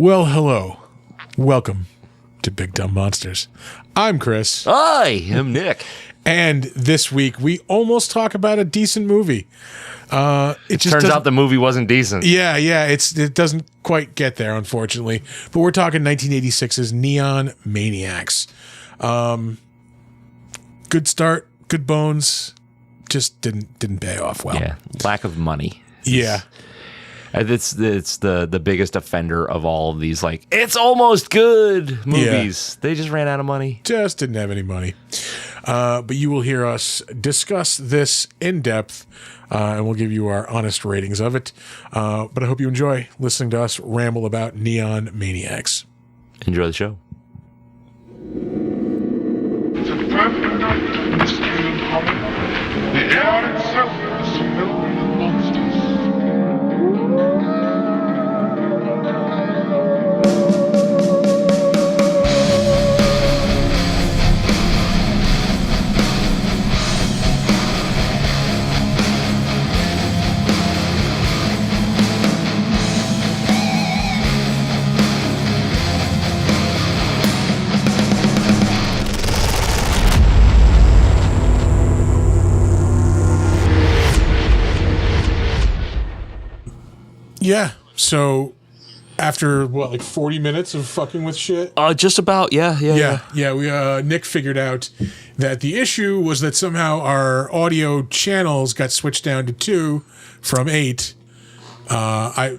Well, hello. Welcome to Big Dumb Monsters. I'm Chris. Hi, I'm Nick. And this week, we almost talk about a decent movie. It just turns out the movie wasn't decent. Yeah, it doesn't quite get there, unfortunately. But we're talking 1986's Neon Maniacs. Good start, good bones, just didn't pay off well. Yeah, lack of money. Yeah. It's the biggest offender of all of these, like, it's almost good movies. Yeah. They just ran out of money. Just didn't have any money. But you will hear us discuss this in depth, and we'll give you our honest ratings of it. But I hope you enjoy listening to us ramble about Neon Maniacs. Enjoy the show. It's a perfect night in the street of home. The air itself is filled with monsters. Yeah, so after, what, like 40 minutes of fucking with shit? Just about, yeah. We Nick figured out that the issue was that somehow our audio channels got switched down to 2 from 8. I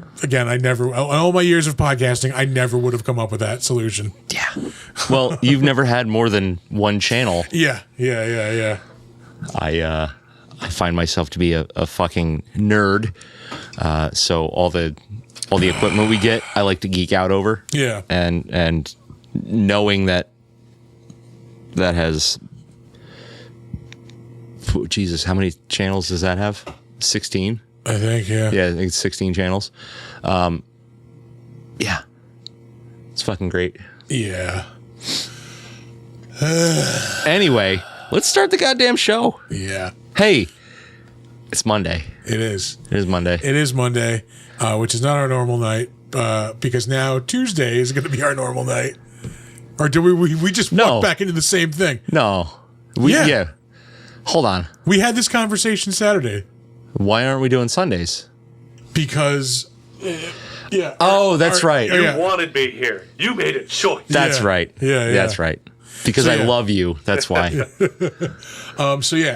never, all my years of podcasting, I never would have come up with that solution. Yeah. Well, you've never had more than one channel. Yeah. I find myself to be a fucking nerd. So all the equipment we get, I like to geek out over. Yeah. And knowing that has, Jesus, how many channels does that have? 16? I think, yeah. Yeah, I think it's 16 channels. Yeah. It's fucking great. Yeah. Anyway, let's start the goddamn show. Yeah. Hey, it's Monday. It is. It is Monday. It is Monday, which is not our normal night, because now Tuesday is going to be our normal night. Or do we just walk back into the same thing? No. Yeah. Hold on. We had this conversation Saturday. Why aren't we doing Sundays? Because, yeah. Oh, that's right. You wanted me here. You made a choice. That's right. Yeah. That's right. Because I love you. That's why.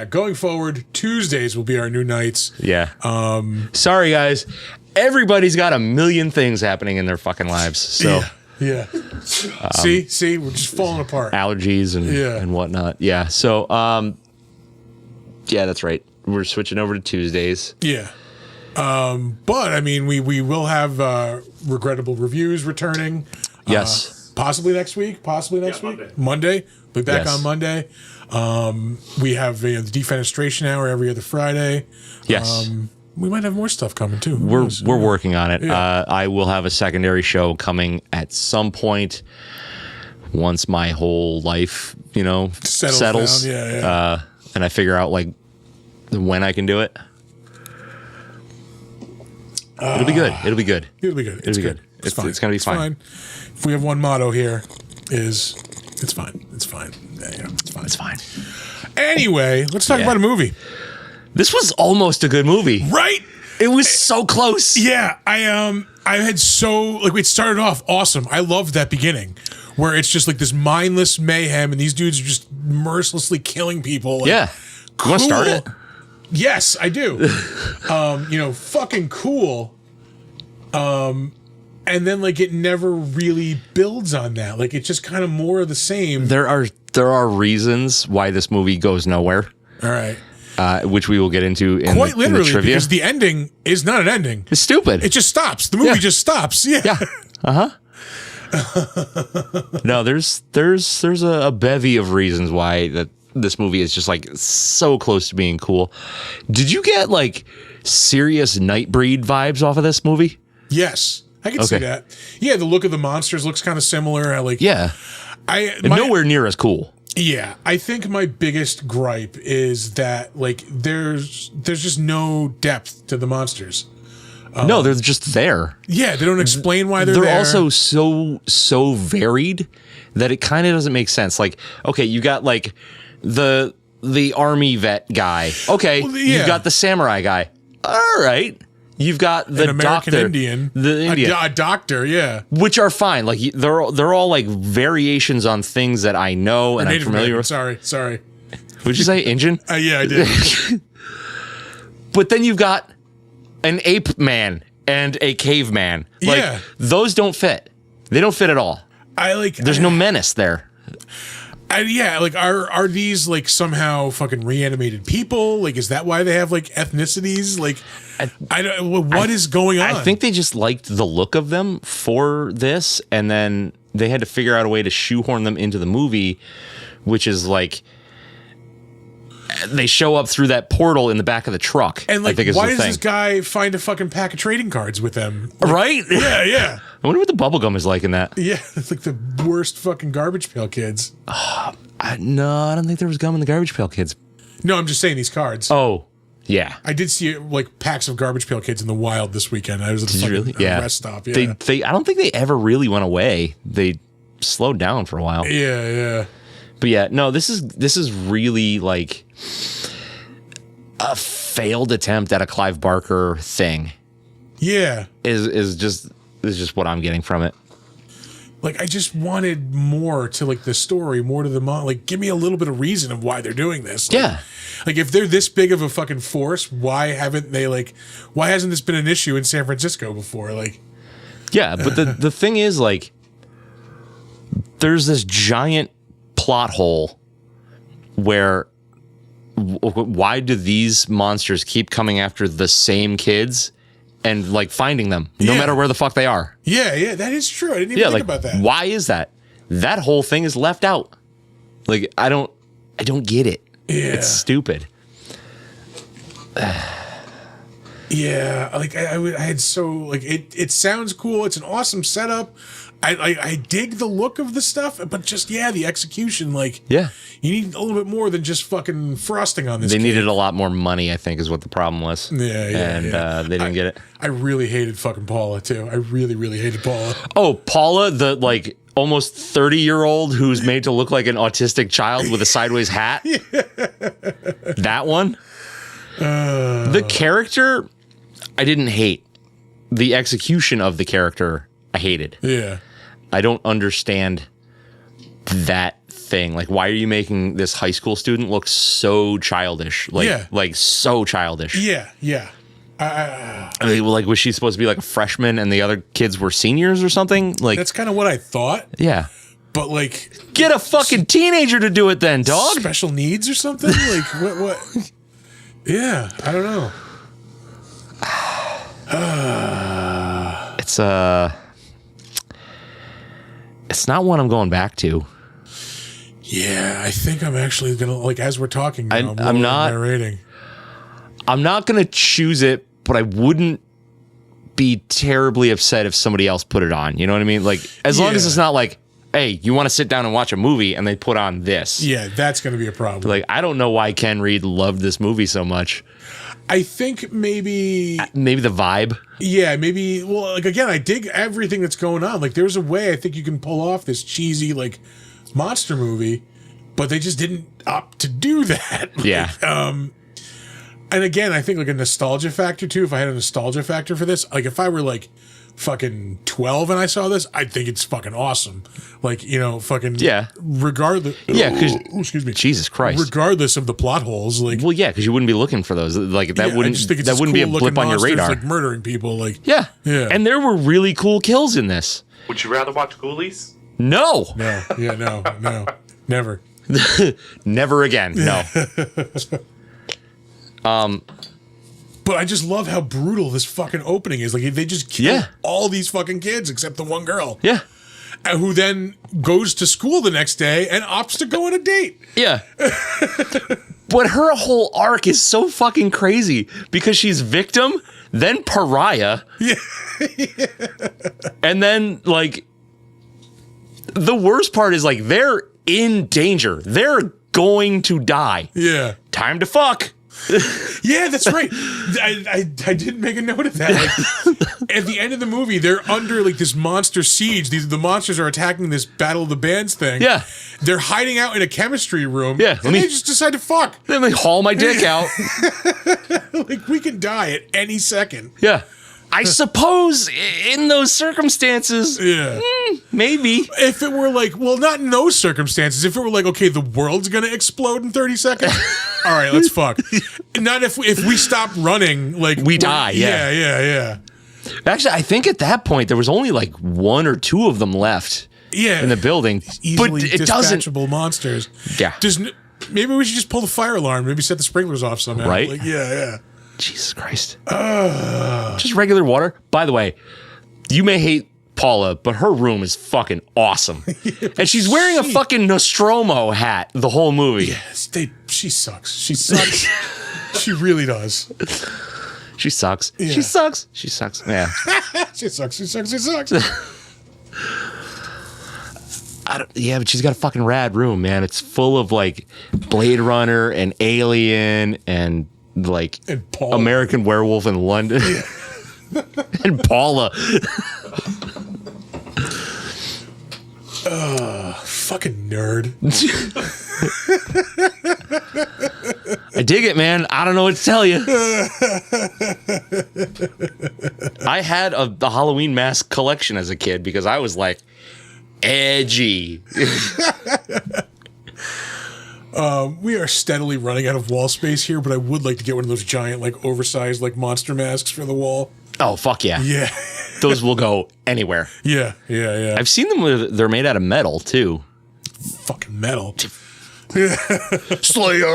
Going forward, Tuesdays will be our new nights. Yeah. Sorry, guys. Everybody's got a million things happening in their fucking lives. So Yeah. See, we're just falling apart. Allergies and whatnot. Yeah. So, yeah, that's right. We're switching over to Tuesdays. Yeah. But, I mean, we will have regrettable reviews returning. Yes. Possibly next week. Monday. We'll be back on Monday. We have the defenestration hour every other Friday. Yes. We might have more stuff coming too. We're working on it. Yeah. I will have a secondary show coming at some point once my whole life, settles. Down. Yeah. And I figure out like when I can do it. It'll be good. It's good. It's fine. It's gonna be fine. If we have one motto here, is it's fine. It's fine. Yeah, it's fine. It's fine. Anyway, let's talk about a movie. This was almost a good movie, right? It was so close. Yeah, I had it started off awesome. I loved that beginning where it's just like this mindless mayhem and these dudes are just mercilessly killing people. Like, yeah. Cool. You want to start it? Yes, I do. Fucking cool. And then like it never really builds on that. Like it's just kind of more of the same. There are reasons why this movie goes nowhere. All right. Which we will get into in quite literally, in the trivia. Because the ending is not an ending. It's stupid. It just stops. The movie just stops. Yeah. No, there's a bevy of reasons why that this movie is just like so close to being cool. Did you get like serious Nightbreed vibes off of this movie? Yes, I can see that. Yeah, the look of the monsters looks kind of similar. Nowhere near as cool. Yeah, I think my biggest gripe is that like there's just no depth to the monsters. No, they're just there. Yeah, they don't explain why they're They're there. also so varied that it kind of doesn't make sense. Like, okay, you got like the army vet guy. Okay, Well, yeah. you got the samurai guy. All right. You've got the an American doctor, Indian, the Indian, a doctor, yeah, which are fine. Like they're all like variations on things that I know and I'm Native familiar American, with. Sorry. Would you say Indian? Yeah, I did. But then you've got an ape man and a caveman. Like, Yeah. those don't fit. They don't fit at all. There's no menace there. Yeah, like are these like somehow fucking reanimated people? Like, is that why they have like ethnicities? Like, I don't. What is going on? I think they just liked the look of them for this, and then they had to figure out a way to shoehorn them into the movie, which is like they show up through that portal in the back of the truck. And like, I think is why the does thing. this guy find a fucking pack of trading cards with them? Like, Right? Yeah. I wonder what the bubblegum is like in that. Yeah, it's like the worst fucking Garbage Pail Kids. No, I don't think there was gum in the Garbage Pail Kids. No, I'm just saying these cards. Oh, yeah. I did see like packs of Garbage Pail Kids in the wild this weekend. I was at a fucking Really? Yeah. rest stop. Yeah. They I don't think they ever really went away. They slowed down for a while. Yeah. But yeah, no, this is really like a failed attempt at a Clive Barker thing. Yeah. Is just what I'm getting from it. Like, I just wanted more to like the story, more to the like, give me a little bit of reason of why they're doing this. Like, Yeah. Like, if they're this big of a fucking force, why hasn't this been an issue in San Francisco before? Like, Yeah, but the thing is, like, there's this giant plot hole where why do these monsters keep coming after the same kids and like finding them no Yeah. matter where the fuck they are? yeah, that is true. I didn't even think like about that. why is that? That whole thing is left out. Like I don't get it. Yeah. It's stupid. Yeah, like I had so like it sounds cool. It's an awesome setup. I dig the look of the stuff, but just the execution. Like, Yeah. you need a little bit more than just fucking frosting on this. They cake. needed a lot more money, I think, is what the problem was. And they didn't get it. I really hated fucking Paula too. I really hated Paula. Oh, Paula, the like almost 30-year-old who's made to look like an autistic child with a sideways hat. That one. The character, I didn't hate. The execution of the character, I hated. Yeah. I don't understand that thing. Like, why are you making this high school student look so childish? Like so childish. Yeah. I mean, like, was she supposed to be like a freshman and the other kids were seniors or something? Like, That's kind of what I thought. yeah. But like, Get a fucking teenager to do it then, dog. special needs or something? Like what? Yeah, I don't know. It's not one I'm going back to. Yeah, I think I'm actually gonna like as we're talking now. I'm lowering not- my rating. I'm not going to choose it, but I wouldn't be terribly upset if somebody else put it on. You know what I mean? Like, as long as Yeah. it's not like, hey, you want to sit down and watch a movie and they put on this. Yeah, that's gonna be a problem. Like, I don't know why Ken Reed loved this movie so much. I think maybe Maybe the vibe. yeah, maybe well, like again, I dig everything that's going on. Like there's a way I think you can pull off this cheesy like monster movie, but they just didn't opt to do that. Yeah. And again, I think like a nostalgia factor too. If I had a nostalgia factor for this, like if I were like fucking 12 and I saw this, I'd think it's fucking awesome. Like, you know, fucking Yeah. regardless. Yeah, 'cause- excuse me. Jesus Christ. Regardless of the plot holes, like Well, yeah, because you wouldn't be looking for those. Like, that I wouldn't just think it's that this wouldn't be a cool-looking blip on your monsters, radar. like murdering people. Like Yeah. Yeah. And there were really cool kills in this. Would you rather watch Ghoulies? No. no, never. Never again. No. But I just love how brutal this fucking opening is. Like they just kill Yeah. all these fucking kids except the one girl, Yeah. who then goes to school the next day and opts to go on a date. Yeah. But her whole arc is so fucking crazy because she's victim, then pariah. Yeah. And then, like, the worst part is, like, they're in danger. They're going to die. Yeah. Time to fuck. Yeah, that's right. I didn't make a note of that. Like, at the end of the movie, they're under like this monster siege. The monsters are attacking this Battle of the Bands thing. Yeah. They're hiding out in a chemistry room. Yeah, And they just decide to fuck. Then they haul my dick out. Like, we can die at any second. Yeah. I suppose in those circumstances, Yeah. maybe. If it were like, well, not in those circumstances. If it were like, okay, the world's gonna explode in 30 seconds. All right, let's fuck. Not if we stop running, like We die, yeah. Yeah. Actually, I think at that point there was only like one or two of them left Yeah. in the building. Easily But it doesn't. dispatchable monsters. Yeah. Maybe we should just pull the fire alarm. Maybe set the sprinklers off somehow. Right? Like, yeah. Jesus Christ. Just regular water. By the way, you may hate Paula, but her room is fucking awesome. And she's wearing a fucking Nostromo hat the whole movie. Yes, she sucks. She sucks. She really does. She sucks. Yeah. She sucks. She sucks. Yeah. She sucks. Yeah, but she's got a fucking rad room, man. It's full of like Blade Runner and Alien and like And Paula. American Werewolf in London. And Paula. Fucking nerd. I dig it, man. I don't know what to tell you. I had the Halloween mask collection as a kid because I was like edgy. We are steadily running out of wall space here, but I would like to get one of those giant, like, oversized, like, monster masks for the wall. Oh, fuck yeah. Yeah. Those will go anywhere. Yeah. I've seen them. They're made out of metal, too. Fucking metal. Slayer!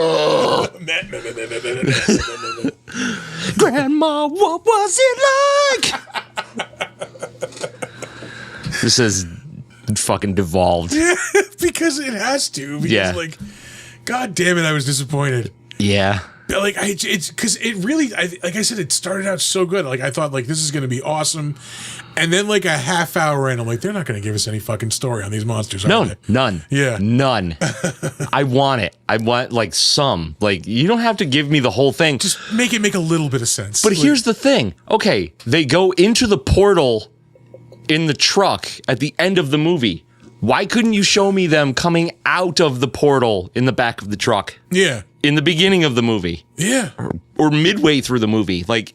Grandma, what was it like? This is fucking devolved. Because it has to. Because, Yeah. like, God damn it, I was disappointed. Yeah. But, like, it's because it really, like I said, it started out so good. Like, I thought, like, this is going to be awesome. And then, like, a half hour in, I'm like, they're not going to give us any fucking story on these monsters, are they? None. Yeah. None. I want it. I want, like, some. Like, you don't have to give me the whole thing. Just make it make a little bit of sense. But here's the thing. Okay, they go into the portal in the truck at the end of the movie. Why couldn't you show me them coming out of the portal in the back of the truck? Yeah. In the beginning of the movie. Yeah. Or midway through the movie. Like,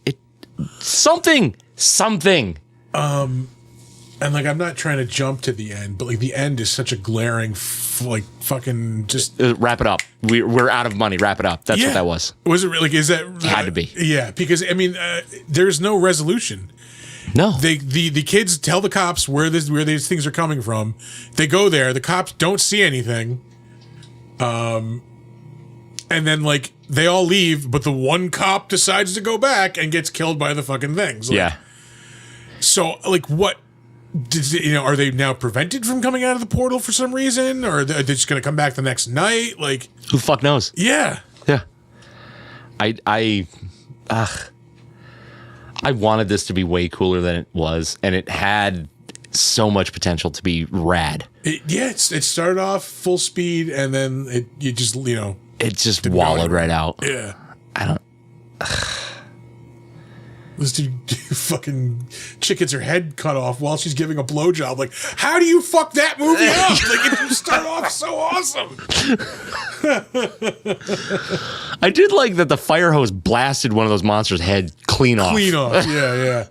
something. And, like, I'm not trying to jump to the end, but, like, the end is such a glaring, like, fucking just... Wrap it up. We're out of money. Wrap it up. That's what that was. Was it really? Is that... Had to be. Yeah, because, I mean, there's no resolution. No. The kids tell the cops where these things are coming from. They go there. The cops don't see anything. And then, like, they all leave, but the one cop decides to go back and gets killed by the fucking things. Like, Yeah. So, like, what... are they now prevented from coming out of the portal for some reason? Or are they just going to come back the next night? Like... Who the fuck knows? Yeah. Yeah. I wanted this to be way cooler than it was, and it had so much potential to be rad. It started off full speed, and then it just wallowed right out. Yeah. I don't. This dude fucking chick gets her head cut off while she's giving a blowjob. Like, how do you fuck that movie up? Like, it just start off so awesome. I did like that the fire hose blasted one of those monsters' head clean off. Yeah.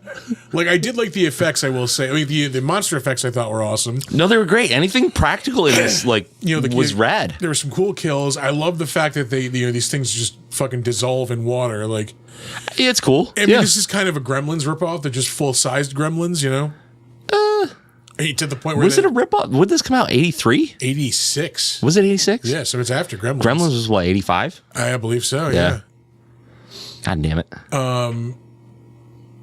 Like, I did like the effects, I will say. I mean, the monster effects I thought were awesome. No, they were great. Anything practical in this, like, was rad. There were some cool kills. I love the fact that these things just fucking dissolve in water. Like, Yeah, it's cool. I mean, this is kind of a Gremlins ripoff. They're just full-sized Gremlins, you know? To the point where... Was it a ripoff? Would this come out 83? 86. Was it 86? Yeah, so it's after Gremlins. Gremlins was what, 85? I believe so, yeah. God damn it.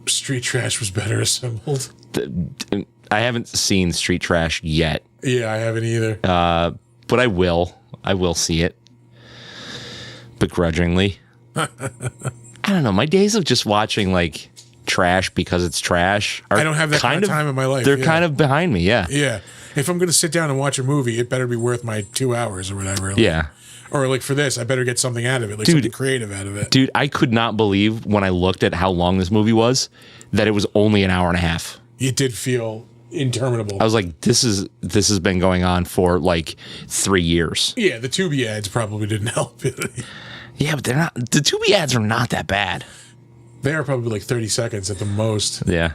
Street Trash was better assembled. I haven't seen Street Trash yet. Yeah, I haven't either. But I will. I will see it. Begrudgingly. I don't know. My days of just watching, like, trash because it's trash are I don't have that kind of time in my life. They're kind of behind me, yeah. Yeah. If I'm going to sit down and watch a movie, it better be worth my 2 hours or whatever. Yeah. or like for this, I better get something out of it, like something creative out of it. Dude, I could not believe when I looked at how long this movie was that it was only an hour and a half. It did feel interminable. I was like, this has been going on for like 3 years. Yeah, the Tubi ads probably didn't help it. Yeah, but they're not. The Tubi ads are not that bad. They are probably like 30 seconds at the most. Yeah.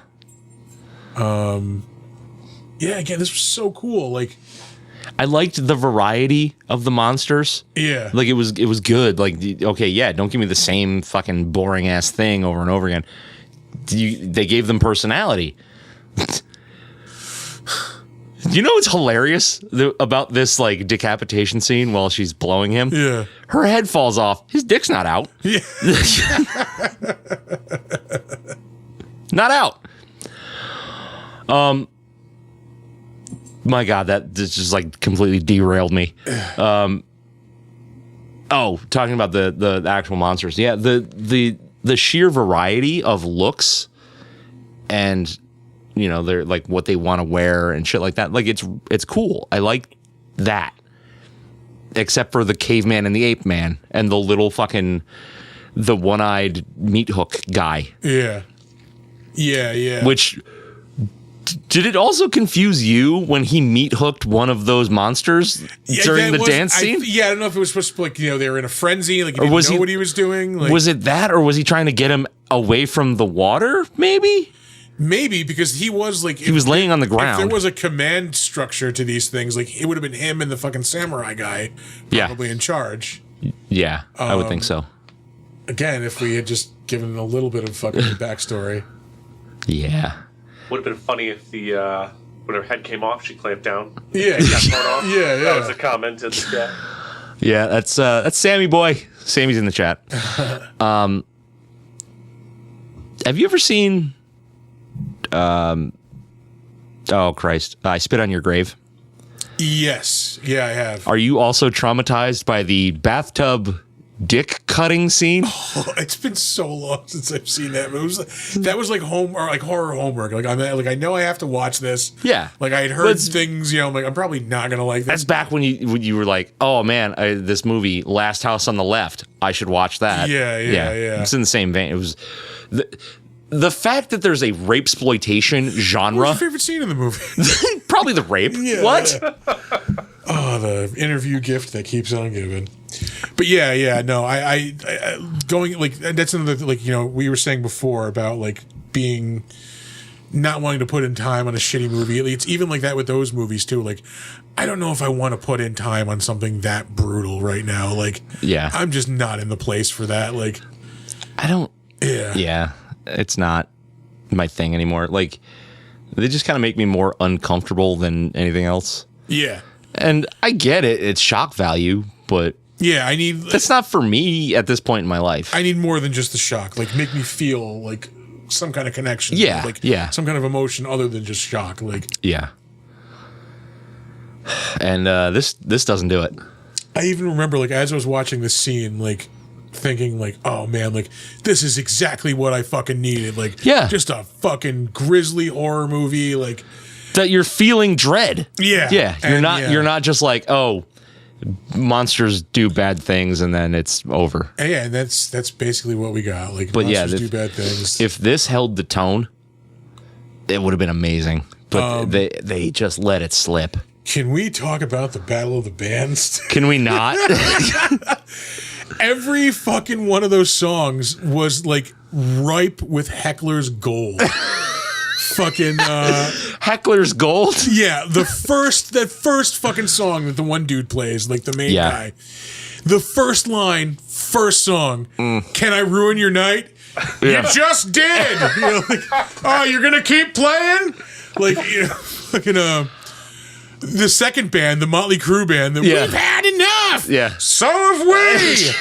Yeah, again, this was so cool. Like, I liked the variety of the monsters. yeah. Like it was good. Like, okay, yeah, don't give me the same fucking boring ass thing over and over again. They gave them personality. You know what's hilarious about this like decapitation scene while she's blowing him? Yeah. Her head falls off. His dick's not out. Yeah. Not out. My God, that just like completely derailed me. Talking about the actual monsters. Yeah, the sheer variety of looks and they're like what they want to wear and shit like that. Like it's cool. I like that. Except for the caveman and the ape man and the little fucking the one-eyed meat hook guy. Yeah. Yeah, yeah. Which did it also confuse you when he meat hooked one of those monsters during the dance scene? I don't know if it was supposed to be like, they were in a frenzy, like he didn't know what he was doing. Like, was it that, or was he trying to get him away from the water, maybe? Maybe, because he was like... He was laying on the ground. If there was a command structure to these things, like it would have been him and the fucking samurai guy probably in charge. Yeah, I would think so. Again, if we had just given a little bit of fucking backstory. Yeah. Would have been funny if when her head came off, she clamped down. Yeah. Got torn off. Yeah. That was a comment in the chat. Yeah, that's Sammy boy. Sammy's in the chat. Have you ever seen oh Christ, I Spit on Your Grave? Yes. Yeah, I have. Are you also traumatized by the bathtub dick cutting scene? Oh, it's been so long since I've seen that. That was like horror homework. Like I know I have to watch this. Yeah. Like I had heard things. I'm like I'm probably not gonna like this. That's back when you were like, oh man, this movie Last House on the Left. I should watch that. Yeah. It's in the same vein. It was the fact that there's a rape-sploitation genre. What's your favorite scene in the movie? Probably the rape. Yeah. What? Oh, the interview gift that keeps on giving. But no, I going like that's another like we were saying before about like being not wanting to put in time on a shitty movie. It's even like that with those movies too. Like I don't know if I want to put in time on something that brutal right now. Like I'm just not in the place for that. Like I don't. Yeah. It's not my thing anymore. Like they just kind of make me more uncomfortable than anything else. Yeah. And I get it. It's shock value, but yeah, that's not for me at this point in my life. I need more than just the shock. Like make me feel like some kind of connection. Yeah. Like some kind of emotion other than just shock. Like yeah. And this doesn't do it. I even remember like as I was watching this scene, like thinking like, oh man, like this is exactly what I fucking needed. Like just a fucking grisly horror movie. Like that you're feeling dread. Yeah. You're not just like, oh, monsters do bad things and then it's over. And that's basically what we got. Like but monsters do bad things. If this held the tone, it would have been amazing. But they just let it slip. Can we talk about the Battle of the Bands? Can we not? Every fucking one of those songs was like ripe with heckler's gold. Fucking heckler's gold. Yeah, that first fucking song that the one dude plays, like the main guy. The first line, first song. Can I ruin your night? You just did. Oh, you're gonna keep playing? Like fucking the second band, the Motley Crue band, we've had enough. Yeah. So have we.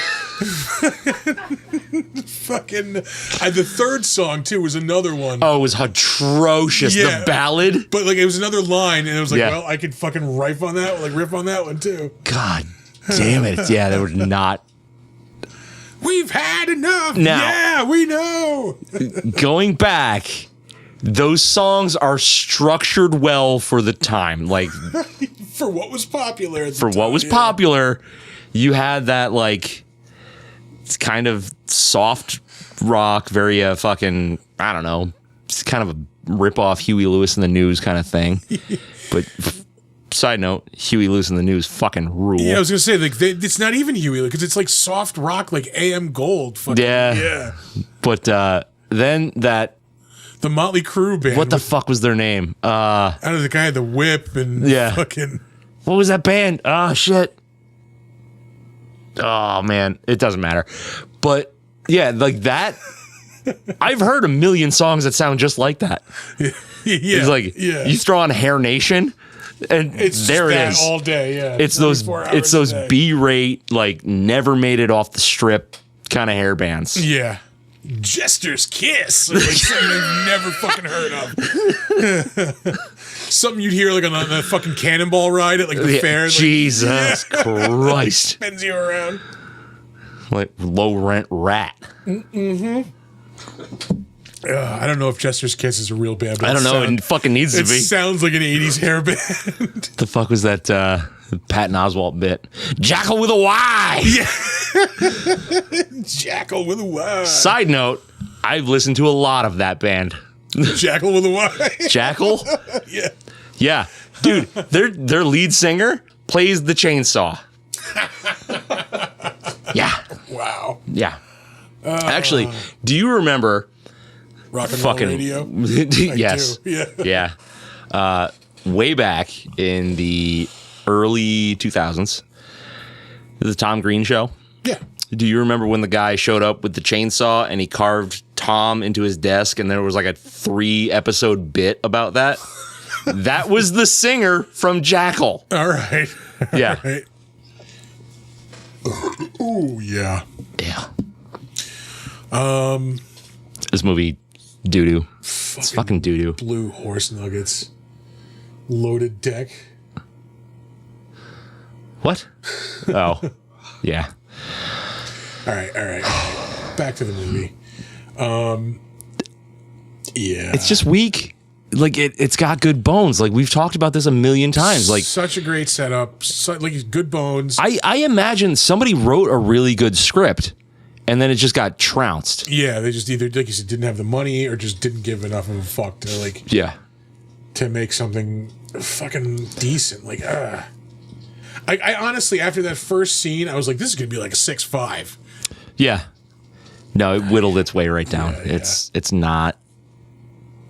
Fucking the third song too was another one. Oh, it was atrocious. The ballad, but like it was another line, and it was like, well, I could fucking riff on that one too. God damn it! Yeah, they were not. We've had enough. Now, yeah, we know. Going back, those songs are structured well for the time, like for what was popular. Popular. You had that like it's kind of soft rock, very fucking I don't know, it's kind of a rip off Huey Lewis in the News kind of thing. But side note, Huey Lewis in the News fucking rule. Yeah, I was gonna say like it's not even Huey because it's like soft rock, like AM Gold. Fucking, yeah. But then that the Motley Crue band. What the fuck was their name? I don't know. The guy had the whip and fucking. What was that band? Oh shit. Oh man, it doesn't matter. But yeah, like that. I've heard a million songs that sound just like that. Yeah, it's like you throw on Hair Nation, and it's there it that is all day. Yeah, it's those B-rate like never made it off the strip kind of hair bands. Yeah, Jester's Kiss, like something you've never fucking heard of. Something you'd hear like on the fucking Cannonball ride at like the fair. Jesus Christ, spins you around like Low Rent Rat. Mm-hmm. I don't know if Jester's Kiss is a real band. But I don't know. It fucking needs to be. It sounds like an 80s hair band. The fuck was that Patton Oswalt bit? Jackal with a Y. Yeah. Jackal with a Y. Side note, I've listened to a lot of that band. Jackal with a Y. Jackal? Yeah. Yeah. Dude, their lead singer plays the chainsaw. Yeah. Wow. Yeah. Actually, do you remember Rock and Roll Radio? Yes. Yeah. Way back in the early 2000s, the Tom Green show. Yeah. Do you remember when the guy showed up with the chainsaw and he carved Tom into his desk and there was like a 3-episode bit about that? That was the singer from Jackal. All right. Yeah. All right. Ooh, yeah. Yeah. This movie, doo-doo. It's fucking doo-doo. Blue horse nuggets. Loaded deck. What? Oh. Yeah. All right. Back to the movie. Yeah. It's just weak. Like it's got good bones. Like we've talked about this a million times. Like such a great setup. Like good bones. I imagine somebody wrote a really good script and then it just got trounced. Yeah, they just either, like you said, didn't have the money or just didn't give enough of a fuck to to make something fucking decent. Like, I honestly, after that first scene, I was like, this is gonna be like a 6.5. Yeah. No, it whittled its way right down. Yeah. It's not.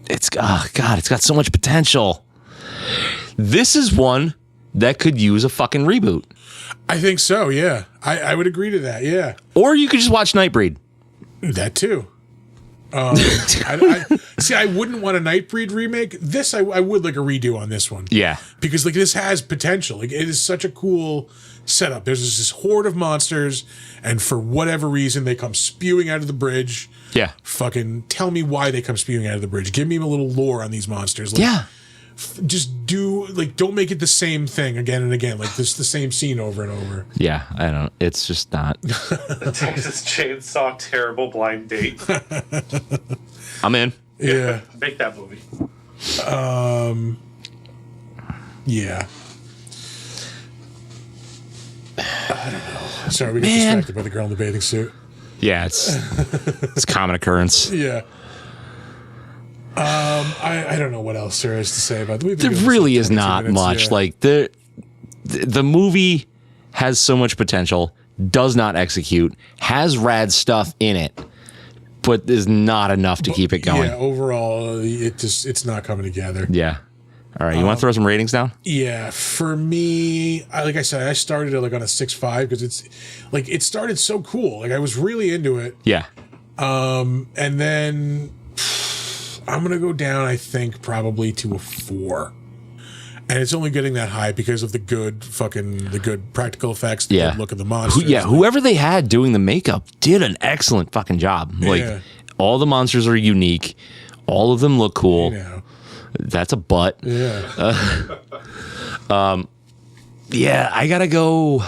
It's oh god, it's got so much potential. This is one that could use a fucking reboot. I think so. Yeah, I would agree to that. Yeah, or you could just watch Nightbreed. That too. I wouldn't want a Nightbreed remake. This I would like a redo on this one. Yeah, because like this has potential. Like it is such a cool setup. There's this horde of monsters, and for whatever reason, they come spewing out of the bridge. Yeah, fucking tell me why they come spewing out of the bridge. Give me a little lore on these monsters. Like, yeah, just don't make it the same thing again and again. Like this, the same scene over and over. Yeah, I don't. It's just not. The Texas Chainsaw Terrible Blind Date. I'm in. Yeah, make that movie. Yeah. I don't know. Sorry, we got distracted by the girl in the bathing suit. Yeah, it's a common occurrence. Yeah. I don't know what else there is to say about it. There really is not much. Yeah. Like the movie has so much potential, does not execute, has rad stuff in it, but is not enough to keep it going. Yeah, overall, it's not coming together. Yeah. All right, you want to throw some ratings down? Yeah, for me, like I said, I started it like on a 6.5 because it's like it started so cool. Like I was really into it. Yeah. And then I'm gonna go down, I think, probably to a 4. And it's only getting that high because of the good practical effects, the good look of the monsters. Whoever they had doing the makeup did an excellent fucking job. Like all the monsters are unique. All of them look cool. That's a butt. Yeah. Yeah, I gotta go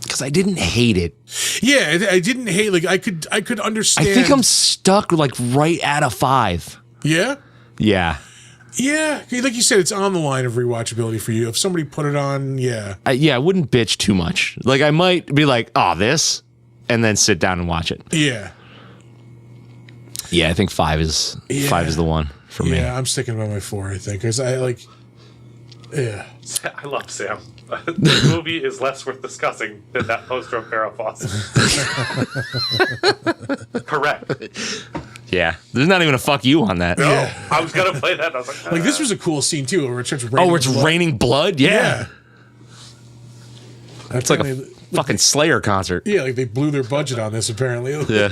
because I didn't hate it. Yeah, I didn't hate. Like I could understand. I think I'm stuck like right at a 5. Yeah. Yeah. Yeah, like you said, it's on the line of rewatchability for you. If somebody put it on, yeah. I wouldn't bitch too much. Like, I might be like, oh, this, and then sit down and watch it. Yeah. Yeah, I think 5 is the one for me. Yeah, I'm sticking by my 4, I think, because I like, yeah. I love Sam. The movie is less worth discussing than that poster of Farrah Fawcett. Correct. Yeah, there's not even a fuck you on that. No, Yeah. I was gonna play that. I was like, Like, this was a cool scene, too, where it starts raining Oh, where it's blood. raining blood? Yeah. It's Like a fucking Slayer concert. yeah, like they blew their budget on this, apparently. Yeah.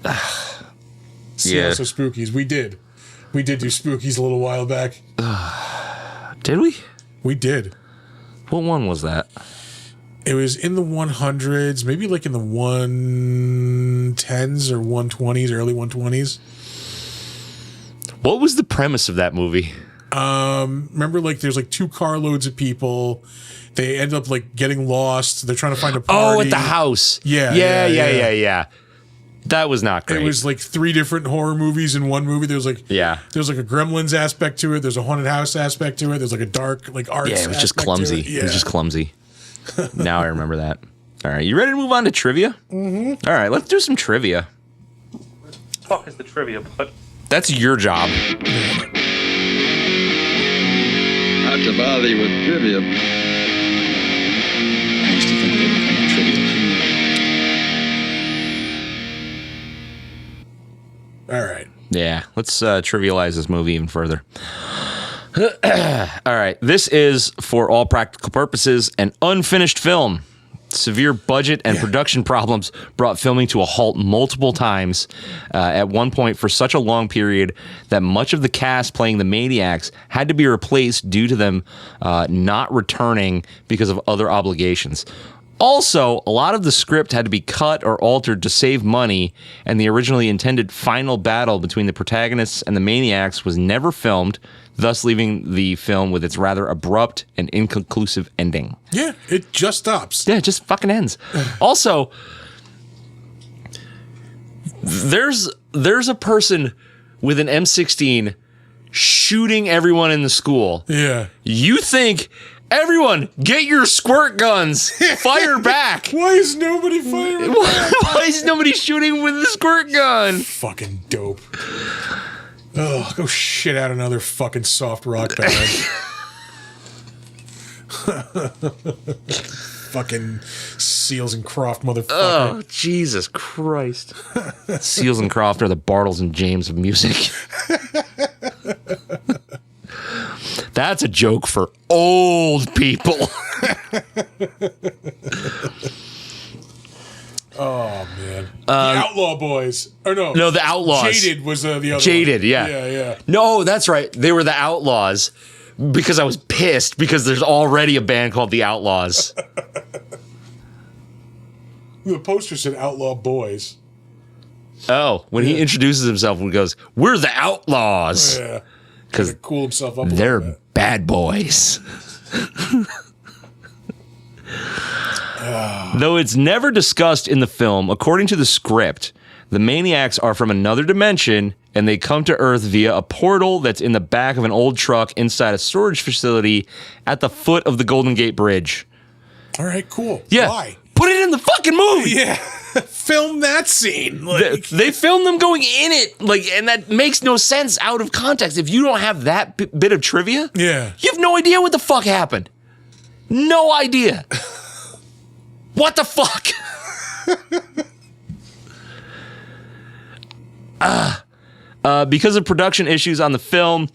Yeah. So Spookies. We did do Spookies a little while back. Did we? We did. What one was that? It was in the 100s, maybe like in the 110s or 120s, early 120s. What was the premise of that movie? Remember, like, there's like 2 carloads of people. They end up like getting lost. They're trying to find a party. Oh, at the house. Yeah. That was not great. It was like 3 different horror movies in one movie. There's like Yeah. there's like a Gremlins aspect to it. There's a haunted house aspect to it. There's like a dark like arts. Yeah, it was just aspect to clumsy. It. It was just clumsy. Now I remember that. All right, you ready to move on to trivia? Mm-hmm. All right, let's do some trivia. fuck is the trivia, but That's your job. Not to bother you with trivia. I used to think they were kind of trivial. All right. Yeah, let's trivialize this movie even further. All right, this is, for all practical purposes, an unfinished film. Severe budget and production problems brought filming to a halt multiple times, at one point for such a long period that much of the cast playing the Maniacs had to be replaced due to them not returning because of other obligations. Also, a lot of the script had to be cut or altered to save money, and the originally intended final battle between the protagonists and the Maniacs was never filmed, thus leaving the film with its rather abrupt and inconclusive ending. Yeah, it just stops. Yeah, it just fucking ends. Also, there's a person with an M16 shooting everyone in the school. Yeah. You think, everyone, get your squirt guns, fire back. Why is nobody firing? Why is nobody shooting with the squirt gun? Fucking dope. Oh, go shit out another fucking soft rock band. Fucking Seals and Croft, motherfucker. Oh, Jesus Christ. Seals and Croft are the Bartles and James of music. That's a joke for old people. Oh, man. The Outlaw Boys. Or no. No, the Outlaws. Jaded was the other Jaded, one. yeah. Yeah. No, that's right. They were the Outlaws because I was pissed because there's already a band called the Outlaws. The poster said Outlaw Boys. Oh, when he introduces himself, he goes, "We're the Outlaws." Yeah. Because to cool himself up. they're bad boys. Though it's never discussed in the film, according to the script, the Maniacs are from another dimension and they come to Earth via a portal that's in the back of an old truck inside a storage facility at the foot of the Golden Gate Bridge. All right, cool. Yeah. Why? Put it in the fucking movie. Yeah. Film that scene. Like, They filmed them going in it, like, and that makes no sense out of context. If you don't have that bit of trivia, yeah. you have no idea what the fuck happened. No idea. What the fuck? Because of production issues on the film,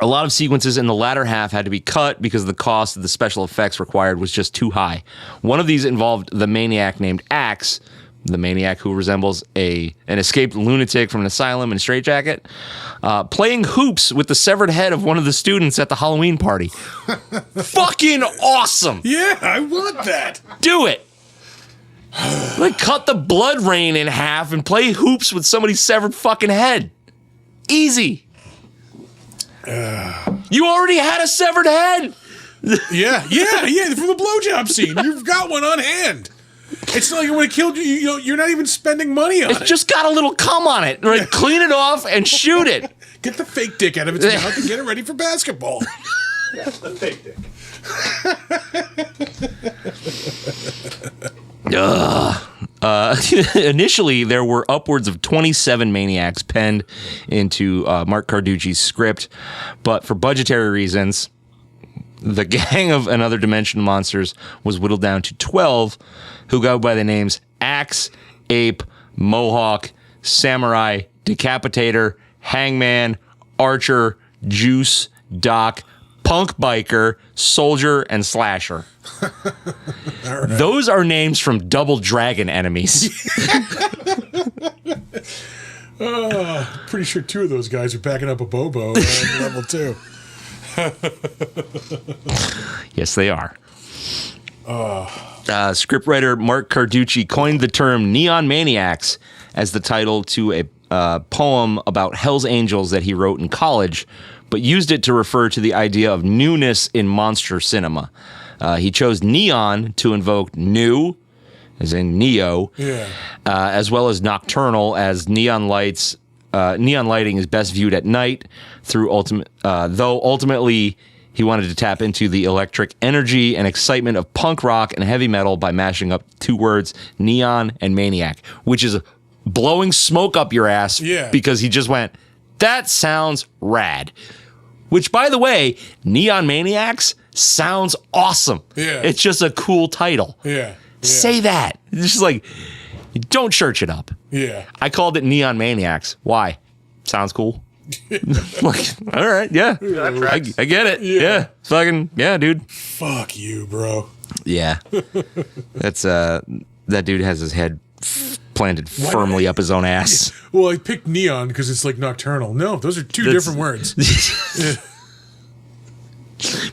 a lot of sequences in the latter half had to be cut because the cost of the special effects required was just too high. One of these involved the maniac named Axe, the maniac who resembles an escaped lunatic from an asylum in a straitjacket, playing hoops with the severed head of one of the students at the Halloween party. Fucking awesome. Yeah, I want that. Do it. Like, cut the blood rain in half and play hoops with somebody's severed fucking head. Easy. You already had a severed head. Yeah, from the blowjob scene. You've got one on hand. It's not like when it killed you, you're not even spending money on it. It's just got a little cum on it. Right? Clean it off and shoot it. Get the fake dick out of its mouth and get it ready for basketball. The fake dick. Initially, there were upwards of 27 Maniacs penned into Mark Carducci's script, but for budgetary reasons, the gang of Another Dimension monsters was whittled down to 12, who go by the names Axe, Ape, Mohawk, Samurai, Decapitator, Hangman, Archer, Juice, Doc, Punk Biker, Soldier, and Slasher. Right. Those are names from Double Dragon enemies. Pretty sure 2 of those guys are packing up a Bobo on level 2. Yes, they are. Scriptwriter Mark Carducci coined the term Neon Maniacs as the title to a poem about Hell's Angels that he wrote in college, but used it to refer to the idea of newness in monster cinema. He chose neon to invoke new, as in Neo, as well as nocturnal, as neon lighting is best viewed at night. Though ultimately he wanted to tap into the electric energy and excitement of punk rock and heavy metal by mashing up 2 words, neon and maniac, which is blowing smoke up your ass. Because he just went, that sounds rad. Which, by the way, Neon Maniacs sounds awesome. Yeah. It's just a cool title. Yeah. Say that. It's just like, don't church it up. Yeah. I called it Neon Maniacs. Why? Sounds cool. Like, all right, yeah. I get it. Yeah. Fucking, yeah, dude. Fuck you, bro. Yeah. That's, that dude has his head planted firmly up his own ass. Well, I picked neon because it's like nocturnal. No, those are 2 different words.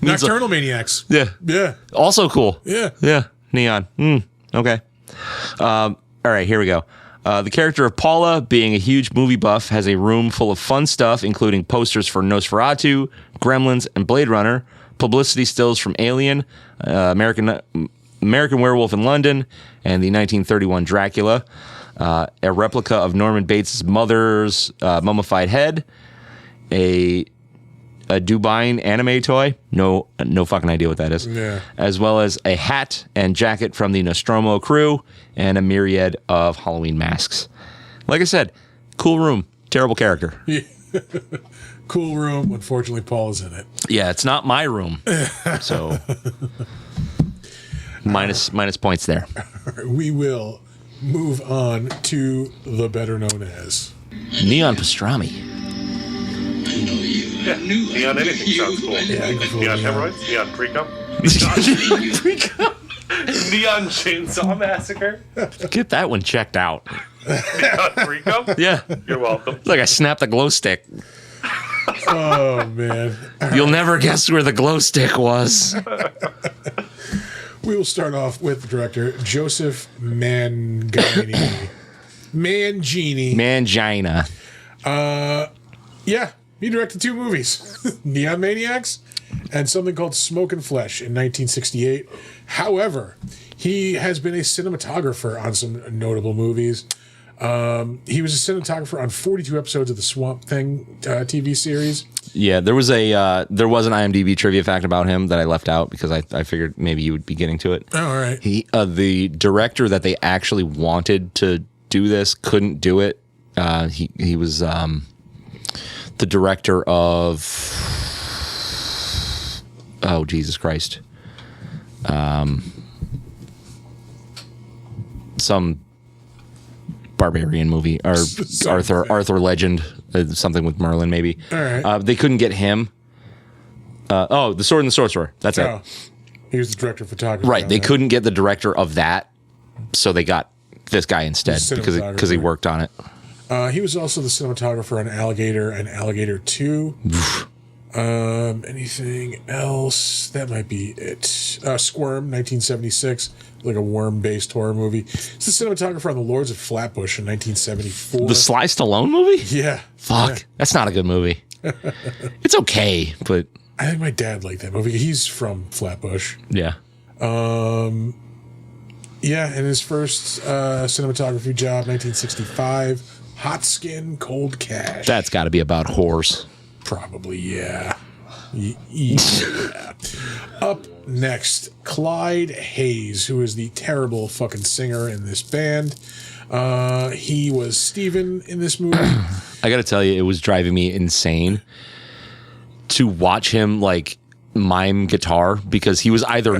Nocturnal Maniacs. Yeah. Yeah. Also cool. Yeah. Yeah. Neon. Okay. All right, here we go. The character of Paula, being a huge movie buff, has a room full of fun stuff, including posters for Nosferatu, Gremlins, and Blade Runner, publicity stills from Alien, American Werewolf in London, and the 1931 Dracula, a replica of Norman Bates' mother's mummified head, a Dubine anime toy, no fucking idea what that is, as well as a hat and jacket from the Nostromo crew, and a myriad of Halloween masks. Like I said, cool room, terrible character. Cool room. Unfortunately, Paul is in it. Yeah, it's not my room, so minus points there. We will move on to the better known as Neon Pastrami. Yeah. Neon anything sounds cool. Neon hemorrhoids, neon pre-cum, neon chainsaw massacre. Get that one checked out. Neon pre-cum? Yeah. You're welcome. It's like I snapped the glow stick. Oh, man. You'll never guess where the glow stick was. We will start off with the director, Joseph Mangini. Mangina. Yeah, he directed 2 movies, Neon Maniacs and something called Smoke and Flesh in 1968. However, he has been a cinematographer on some notable movies. He was a cinematographer on 42 episodes of the Swamp Thing TV series. Yeah, there was an IMDb trivia fact about him that I left out because I figured maybe you would be getting to it. Oh, all right. He, the director that they actually wanted to do this couldn't do it. He was the director of, oh Jesus Christ, some barbarian movie or Arthur Legend, something with Merlin maybe. All right. They couldn't get him. The Sword and the Sorcerer. That's it. He was the director of photography. Right. They couldn't get the director of that, so they got this guy instead because he worked on it. He was also the cinematographer on Alligator and Alligator 2. Anything else? That might be it. Squirm, 1976, like a worm-based horror movie. He's the cinematographer on The Lords of Flatbush in 1974. The Sly Stallone movie? Yeah. Fuck. Yeah. That's not a good movie. It's okay, but I think my dad liked that movie. He's from Flatbush. yeah. Yeah, and his first cinematography job, 1965, Hot Skin, Cold Cash. That's got to be about whores. Probably, yeah. Yeah. Up next, Clyde Hayes, who is the terrible fucking singer in this band. He was Steven in this movie. I gotta tell you, it was driving me insane to watch him like mime guitar, because he was either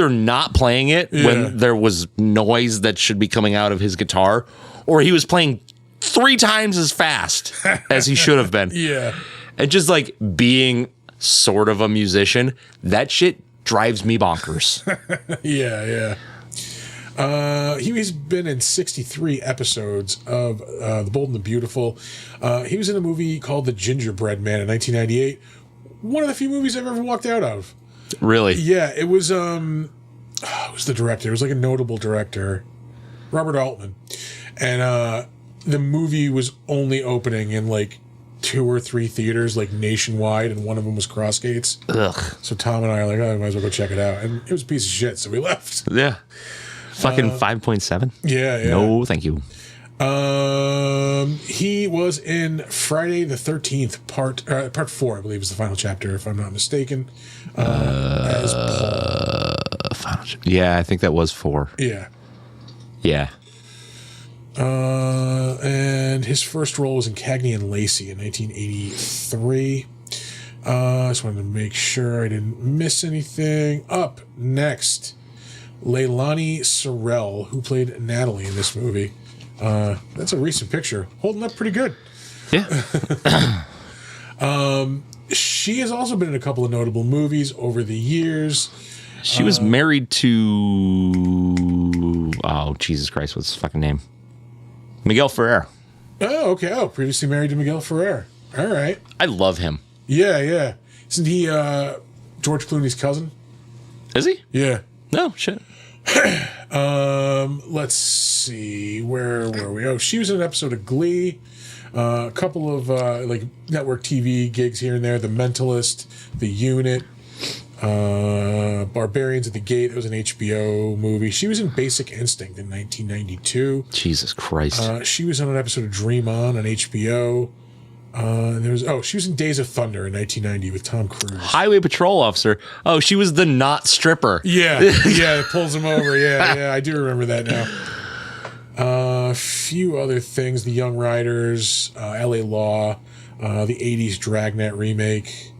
not playing it when there was noise that should be coming out of his guitar, or he was playing 3 times as fast as he should have been. Yeah. And just like being sort of a musician, that shit drives me bonkers. Yeah. He's been in 63 episodes of The Bold and the Beautiful. He was in a movie called The Gingerbread Man in 1998. One of the few movies I've ever walked out of. Really? Yeah, it was the director. It was like a notable director, Robert Altman. And the movie was only opening in like 2 or 3 theaters, like nationwide, and one of them was Crossgates. Ugh. So Tom and I are like, oh, might as well go check it out. And it was a piece of shit, so we left. Yeah. Fucking 5.7? Yeah. No, thank you. He was in Friday the 13th, part 4, I believe is the final chapter, if I'm not mistaken. As Paul. Yeah, I think that was 4. Yeah. Yeah. And his first role was in Cagney and Lacey in 1983. I just wanted to make sure I didn't miss anything. Up next, Leilani Sorrell, who played Natalie in this movie. That's a recent picture. Holding up pretty good. Yeah. She has also been in a couple of notable movies over the years. She was married to... Oh, Jesus Christ. What's his fucking name? Miguel Ferrer. Oh, okay. Oh, previously married to Miguel Ferrer. All right. I love him. Yeah. Isn't he George Clooney's cousin? Is he? Yeah. No, shit. Let's see. Where were we? Oh, she was in an episode of Glee. A couple of like network TV gigs here and there. The Mentalist, The Unit, Barbarians at the Gate. That was an HBO movie. She was in Basic Instinct in 1992. Jesus Christ. She was on an episode of Dream On HBO. She was in Days of Thunder in 1990 with Tom Cruise. Highway patrol officer. Oh, she was the not stripper. Yeah, it pulls him over. Yeah, I do remember that now. A few other things: The Young Riders, L.A. Law, the '80s Dragnet remake.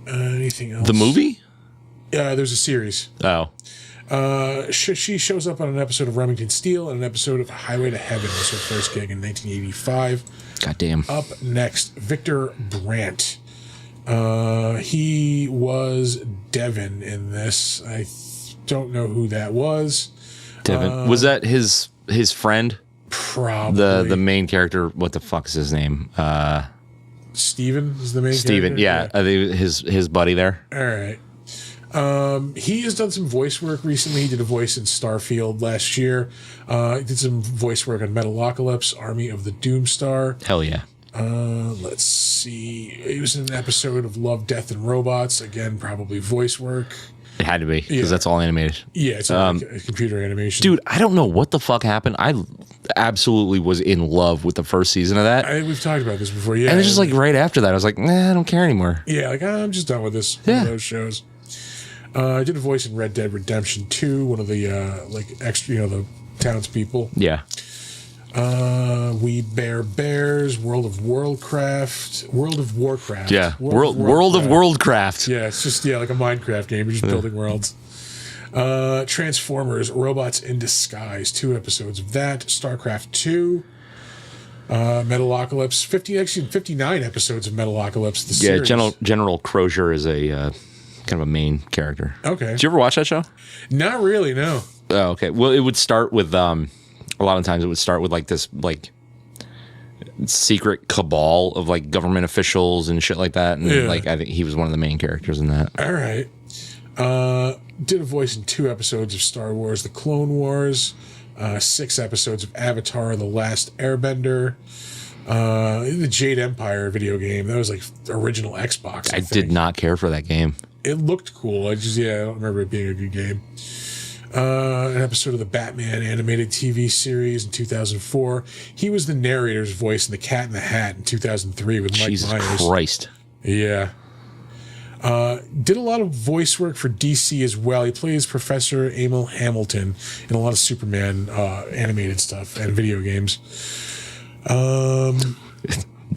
Anything else? The movie? There's a series. Oh. She shows up on an episode of Remington Steele and an episode of Highway to Heaven. Was her first gig in 1985. Goddamn. Up next, Victor Brandt. He was Devin in this. I don't know who that was. Devin. Was that his friend? Probably. The main character. What the fuck is his name? Steven is the main Steven, character? yeah. I think his buddy there. All right. He has done some voice work recently. He did a voice in Starfield last year. He did some voice work on Metalocalypse, Army of the Doomstar. Hell yeah. Let's see. He was in an episode of Love, Death, and Robots. Again, probably voice work. It had to be, because Yeah. that's all animated. Yeah, it's a computer animation. Dude, I don't know what the fuck happened. I absolutely was in love with the first season of that. We've talked about this before. Yeah, And it's just like right after that, I was like, nah, I don't care anymore. yeah, like I'm just done with this. Yeah. One of those shows. I did a voice in Red Dead Redemption 2, one of the extra, the townspeople. Yeah. We Bear Bears, World of Warcraft. Yeah. World of Worldcraft. Yeah, it's just like a Minecraft game. You're just building worlds. Transformers: Robots in Disguise. 2 episodes of that. StarCraft 2. Metalocalypse. 59 episodes of Metalocalypse. The Yeah, series. General Crozier is a kind of a main character. Okay. Did you ever watch that show? Not really. No. Oh, okay. Well, it would start with a lot of times it would start with like this secret cabal of like government officials and shit like that, and Yeah. I think he was one of the main characters in that. All right. Did a voice in 2 episodes of Star Wars: The Clone Wars. 6 episodes of Avatar: The Last Airbender. The Jade Empire video game. That was like original Xbox. I did not care for that game. It looked cool. I don't remember it being a good game. An episode of the Batman animated TV series in 2004. He was the narrator's voice in The Cat in the Hat in 2003 with Mike Jesus Myers. Christ. Yeah. Did a lot of voice work for DC as well. He plays Professor Emil Hamilton in a lot of Superman animated stuff and video games.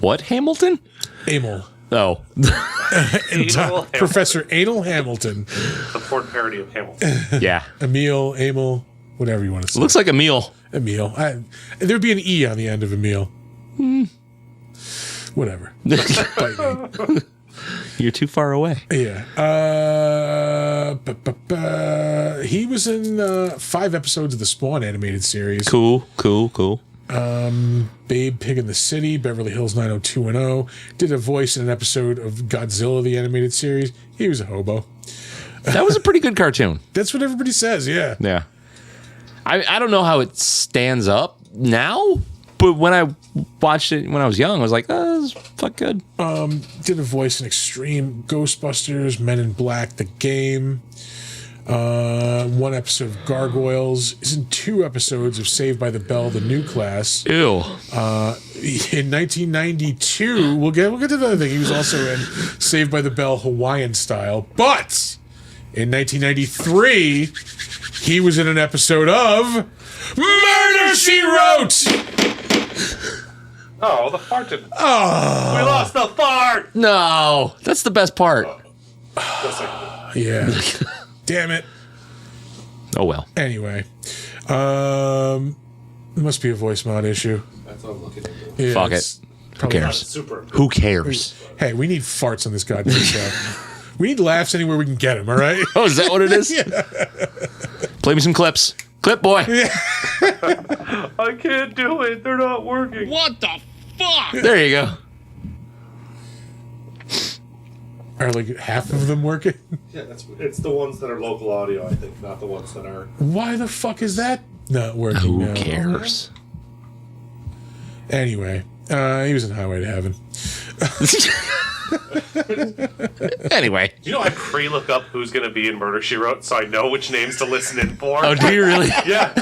What, Hamilton? Emil. Oh. Professor Anal Hamilton. The Ford parody of Hamilton. Yeah. Emil, whatever you want to say. Looks like a meal. Emil. There'd be an E on the end of Emil. Whatever. Bite me. You're too far away. Yeah. He was in 5 episodes of the Spawn animated series. Cool. Babe Pig in the City, Beverly Hills 90210. Did a voice in an episode of Godzilla, the animated series. He was a hobo. That was a pretty good cartoon. That's what everybody says, yeah. Yeah. I don't know how it stands up now, but when I watched it when I was young, I was like, oh, this is fuck good. Did a voice in Extreme, Ghostbusters, Men in Black, The Game. 1 episode of Gargoyles. Is in 2 episodes of Saved by the Bell, The New Class. Ew. In 1992, we'll get to the other thing. He was also in Saved by the Bell, Hawaiian Style. But in 1993, he was in an episode of Murder, She Wrote. Oh, the fart didn't. Oh. We lost the fart! No, that's the best part. Just like, Yeah. Damn it. Oh, well. Anyway. It must be a voice mod issue. that's what I'm looking at. Yeah, Fuck it's it. Who probably cares? Super. Who cares? Hey, we need farts on this goddamn show. We need laughs anywhere we can get them, all right? Oh, is that what it is? Play me some clips. Clip boy. I can't do it. They're not working. What the fuck? There you go. Are like half of them working? Yeah, it's the ones that are local audio, I think, not the ones that are. Why the fuck is that not working? Who now? cares? Anyway, he was in Highway to Heaven. Anyway. You know, I pre-look up who's going to be in Murder, She Wrote, so I know which names to listen in for. Oh, do you really? Yeah.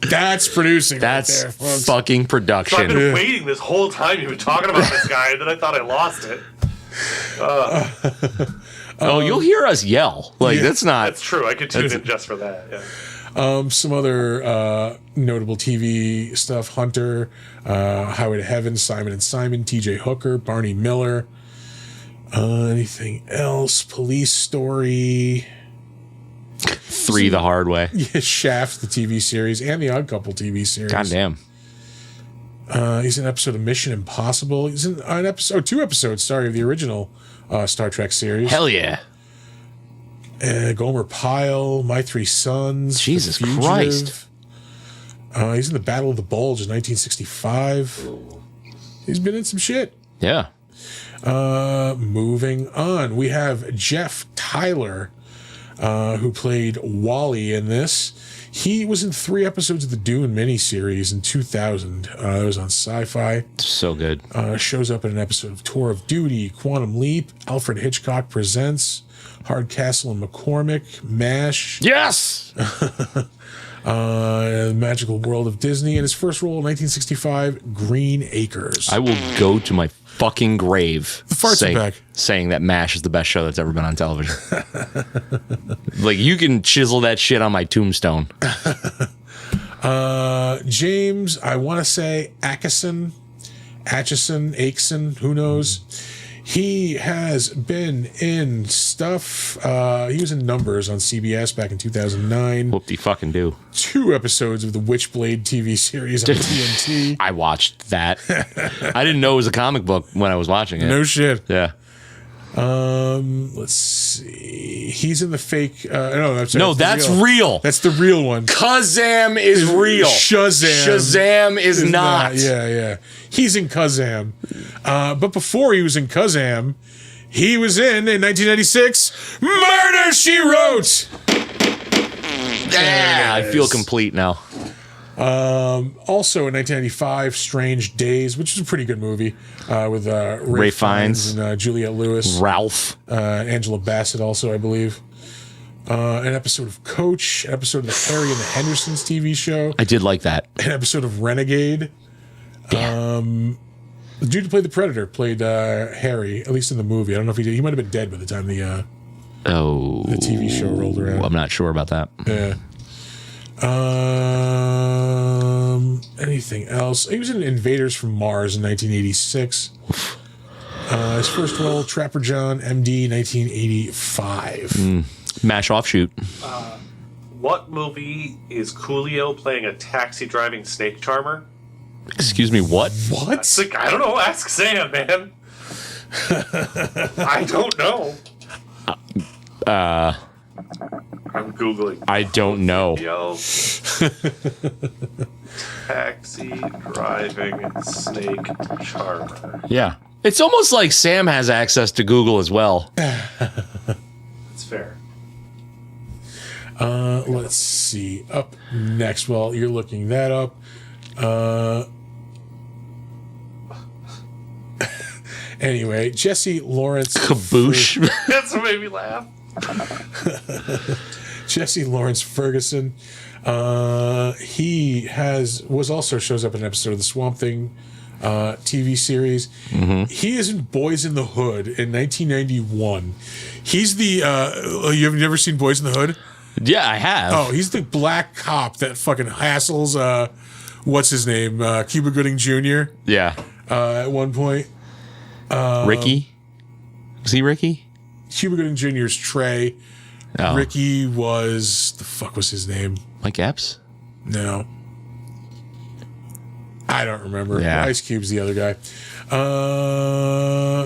That's producing. That's right there, folks. fucking So I've production. been waiting this whole time you've been talking about this guy, and then I thought I lost it. Oh, you'll hear us yell. Like, that's not... That's true. I could tune in just for that. Yeah. Some other notable TV stuff: Hunter, Highway to Heaven, Simon and Simon, T.J. Hooker, Barney Miller. Anything else? Police Story. 3 the hard way. Yeah, Shaft, the TV series, and the Odd Couple TV series. Goddamn. He's in an episode of Mission Impossible. He's in an episode, 2 episodes, sorry, of the original Star Trek series. Hell yeah. Gomer Pyle, My Three Sons. Jesus The Fugitive. Christ. He's in the Battle of the Bulge in 1965. He's been in some shit. Yeah. Moving on, we have Jeff Tyler, who played Wally in this. He was in 3 episodes of the Dune miniseries in 2000. It was on Sci-Fi. So good. Shows up in an episode of Tour of Duty, Quantum Leap, Alfred Hitchcock Presents, Hardcastle and McCormick, MASH, Yes! Magical World of Disney, and his first role in 1965, Green Acres. I will go to my fucking grave The farts are back. saying that MASH is the best show that's ever been on television. Like, you can chisel that shit on my tombstone. James, I want to say Atchison, who knows? He has been in stuff. He was in Numbers on CBS back in 2009. Whoop de fucking do. 2 episodes of the Witchblade TV series on TNT. I watched that. I didn't know it was a comic book when I was watching it. No shit. Yeah. Let's see. He's in the fake. No, That's real. That's the real one. Kazam is real. Shazam is not. Yeah. He's in Kazam. But before he was in Kazam, he was in 1996, Murder, She Wrote. Yeah, I feel complete now. Also in 1995, Strange Days, which is a pretty good movie with Ray Fiennes and Juliette Lewis. Ralph. Angela Bassett also, I believe. an episode of Coach, an episode of the Harry and the Hendersons TV show, I did like that. an episode of Renegade. Yeah. The dude who played the Predator played Harry, at least in the movie. I don't know if he did. He might have been dead by the time the TV show rolled around. I'm not sure about that. Yeah. Anything else? He was in Invaders from Mars in 1986. His first role, Trapper John, MD, 1985. MASH offshoot. What movie is Coolio playing a taxi driving snake charmer? Excuse me, what? What? It's like, I don't know. Ask Sam, man. I don't know. I'm Googling. I don't know. Yo. Taxi driving snake charmer. Yeah. It's almost like Sam has access to Google as well. That's fair. Let's see. Up next, while you're looking that up, anyway, Jesse Lawrence Kaboosh. That's what made me laugh. Jesse Lawrence Ferguson. He was also shows up in an episode of the Swamp Thing TV series. He is in Boys in the Hood in 1991. He's the you've never seen Boys in the Hood? Yeah, I have. Oh, he's the black cop that fucking hassles what's his name? Cuba Gooding Jr. Yeah. At one point. Ricky? Was he Ricky? Cuba Gooding Jr.'s Trey. Oh. Ricky was the fuck was his name? Mike Epps? No. I don't remember. Yeah. Ice Cube's the other guy.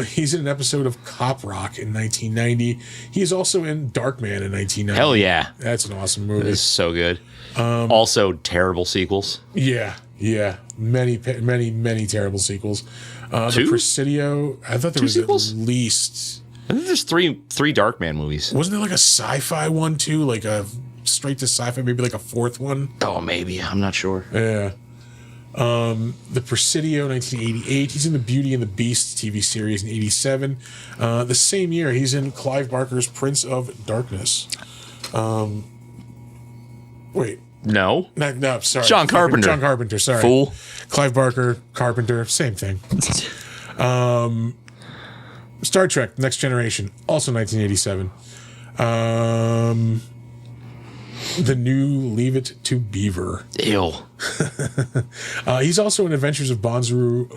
He's in an episode of Cop Rock in 1990. He's also in Darkman in 1990. Hell yeah. That's an awesome It movie. is so good. Also, terrible sequels. Yeah. Many terrible sequels. The Two? Presidio. I thought there Two was sequels? at least. I think there's three Darkman movies. Wasn't there like a sci-fi one too? Like a straight to sci-fi, maybe like a fourth one? Oh, maybe. I'm not sure. Yeah. The Presidio, 1988. He's in the Beauty and the Beast TV series in 87. The same year, he's in Clive Barker's Prince of Darkness. Wait. No. No, sorry. John Carpenter. John Carpenter, sorry. Fool. Clive Barker, Carpenter, same thing. Star Trek, Next Generation, also 1987. The new Leave It to Beaver. Ew. He's also in Adventures of Bonzaroo.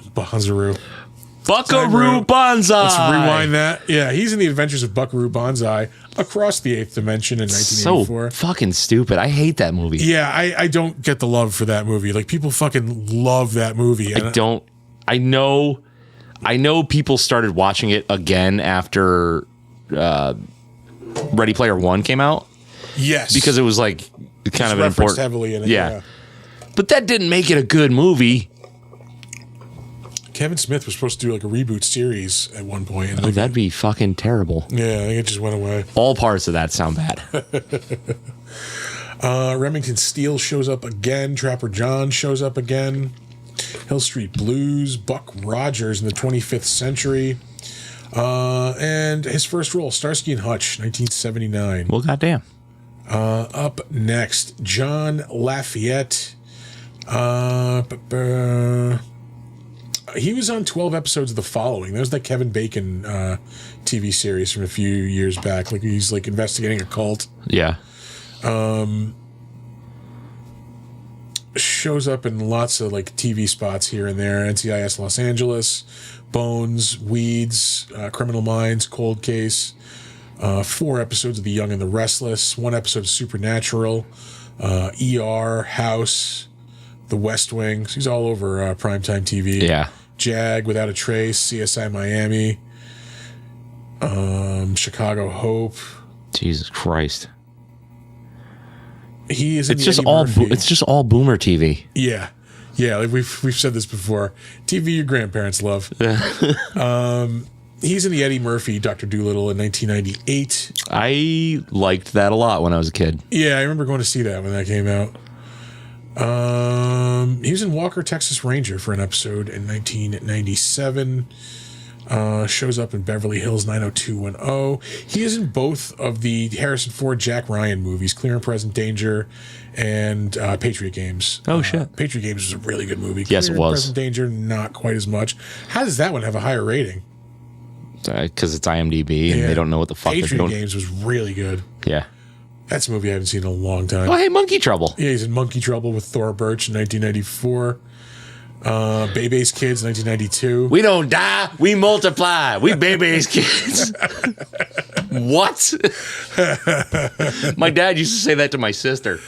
Buckaroo Banzai. Let's rewind that. Yeah, he's in the Adventures of Buckaroo Banzai across the Eighth Dimension in 1984. So fucking stupid. I hate that movie. Yeah, I don't get the love for that movie. Like, people fucking love that movie. I don't. I know people started watching it again after Ready Player One came out. Yes. Because it was like kind of an referenced important. heavily in it. Yeah. But that didn't make it a good movie. Kevin Smith was supposed to do like a reboot series at one point. And That'd be fucking terrible. yeah, I think it just went away. All parts of that sound bad. Remington Steele shows up again. Trapper John shows up again. Hill Street Blues. Buck Rogers in the 25th Century. And his first role, Starsky and Hutch, 1979. Well, goddamn. Up next, John Lafayette. He was on 12 episodes of The Following. That was that Kevin Bacon TV series from a few years back. Like, he's like investigating a cult. Yeah. Shows up in lots of like TV spots here and there. NCIS Los Angeles, Bones, Weeds, Criminal Minds, Cold Case. 4 episodes of The Young and the Restless. 1 episode of Supernatural. ER, House, The West Wing. So he's all over primetime TV. Yeah. Jag, Without a Trace, CSI Miami, Chicago Hope. Jesus Christ. He is. It's just all. It's just all boomer TV. Yeah. Like we've said this before. TV your grandparents love. He's in the Eddie Murphy Dr. Dolittle in 1998. I liked that a lot when I was a kid. Yeah, I remember going to see that when that came out. He was in Walker, Texas Ranger for an episode in 1997. Shows up in Beverly Hills 90210. He is in both of the Harrison Ford, Jack Ryan movies, Clear and Present Danger and Patriot Games. Oh, shit. Patriot Games was a really good movie. Yes, Clear it was. and Present Danger, not quite as much. How does that one have a higher rating? Because it's IMDb and they don't know what the fuck they're Patriot doing. Games was really good. Yeah. That's a movie I haven't seen in a long time. Oh, hey, Monkey Trouble. Yeah, he's in Monkey Trouble with Thor Birch in 1994. Bebe's Kids, 1992. We don't die, we multiply. We baby's kids. What? My dad used to say that to my sister.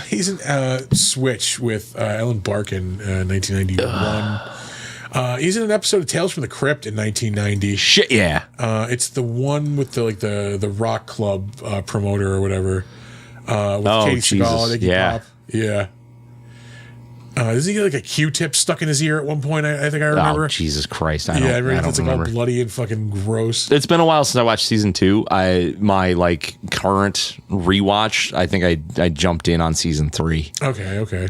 He's in Switch with Ellen Barkin, 1991. He's in an episode of Tales from the Crypt in 1990. Shit, yeah. It's the one with the rock club promoter or whatever. With Katie Seagal and Iggy Pop. Yeah. Does he get like a Q-tip stuck in his ear at one point? I think I remember. Oh, Jesus Christ. I remember don't it's like remember. all bloody and fucking gross. It's been a while since I watched season 2. My like current rewatch, I think I jumped in on season 3. Okay.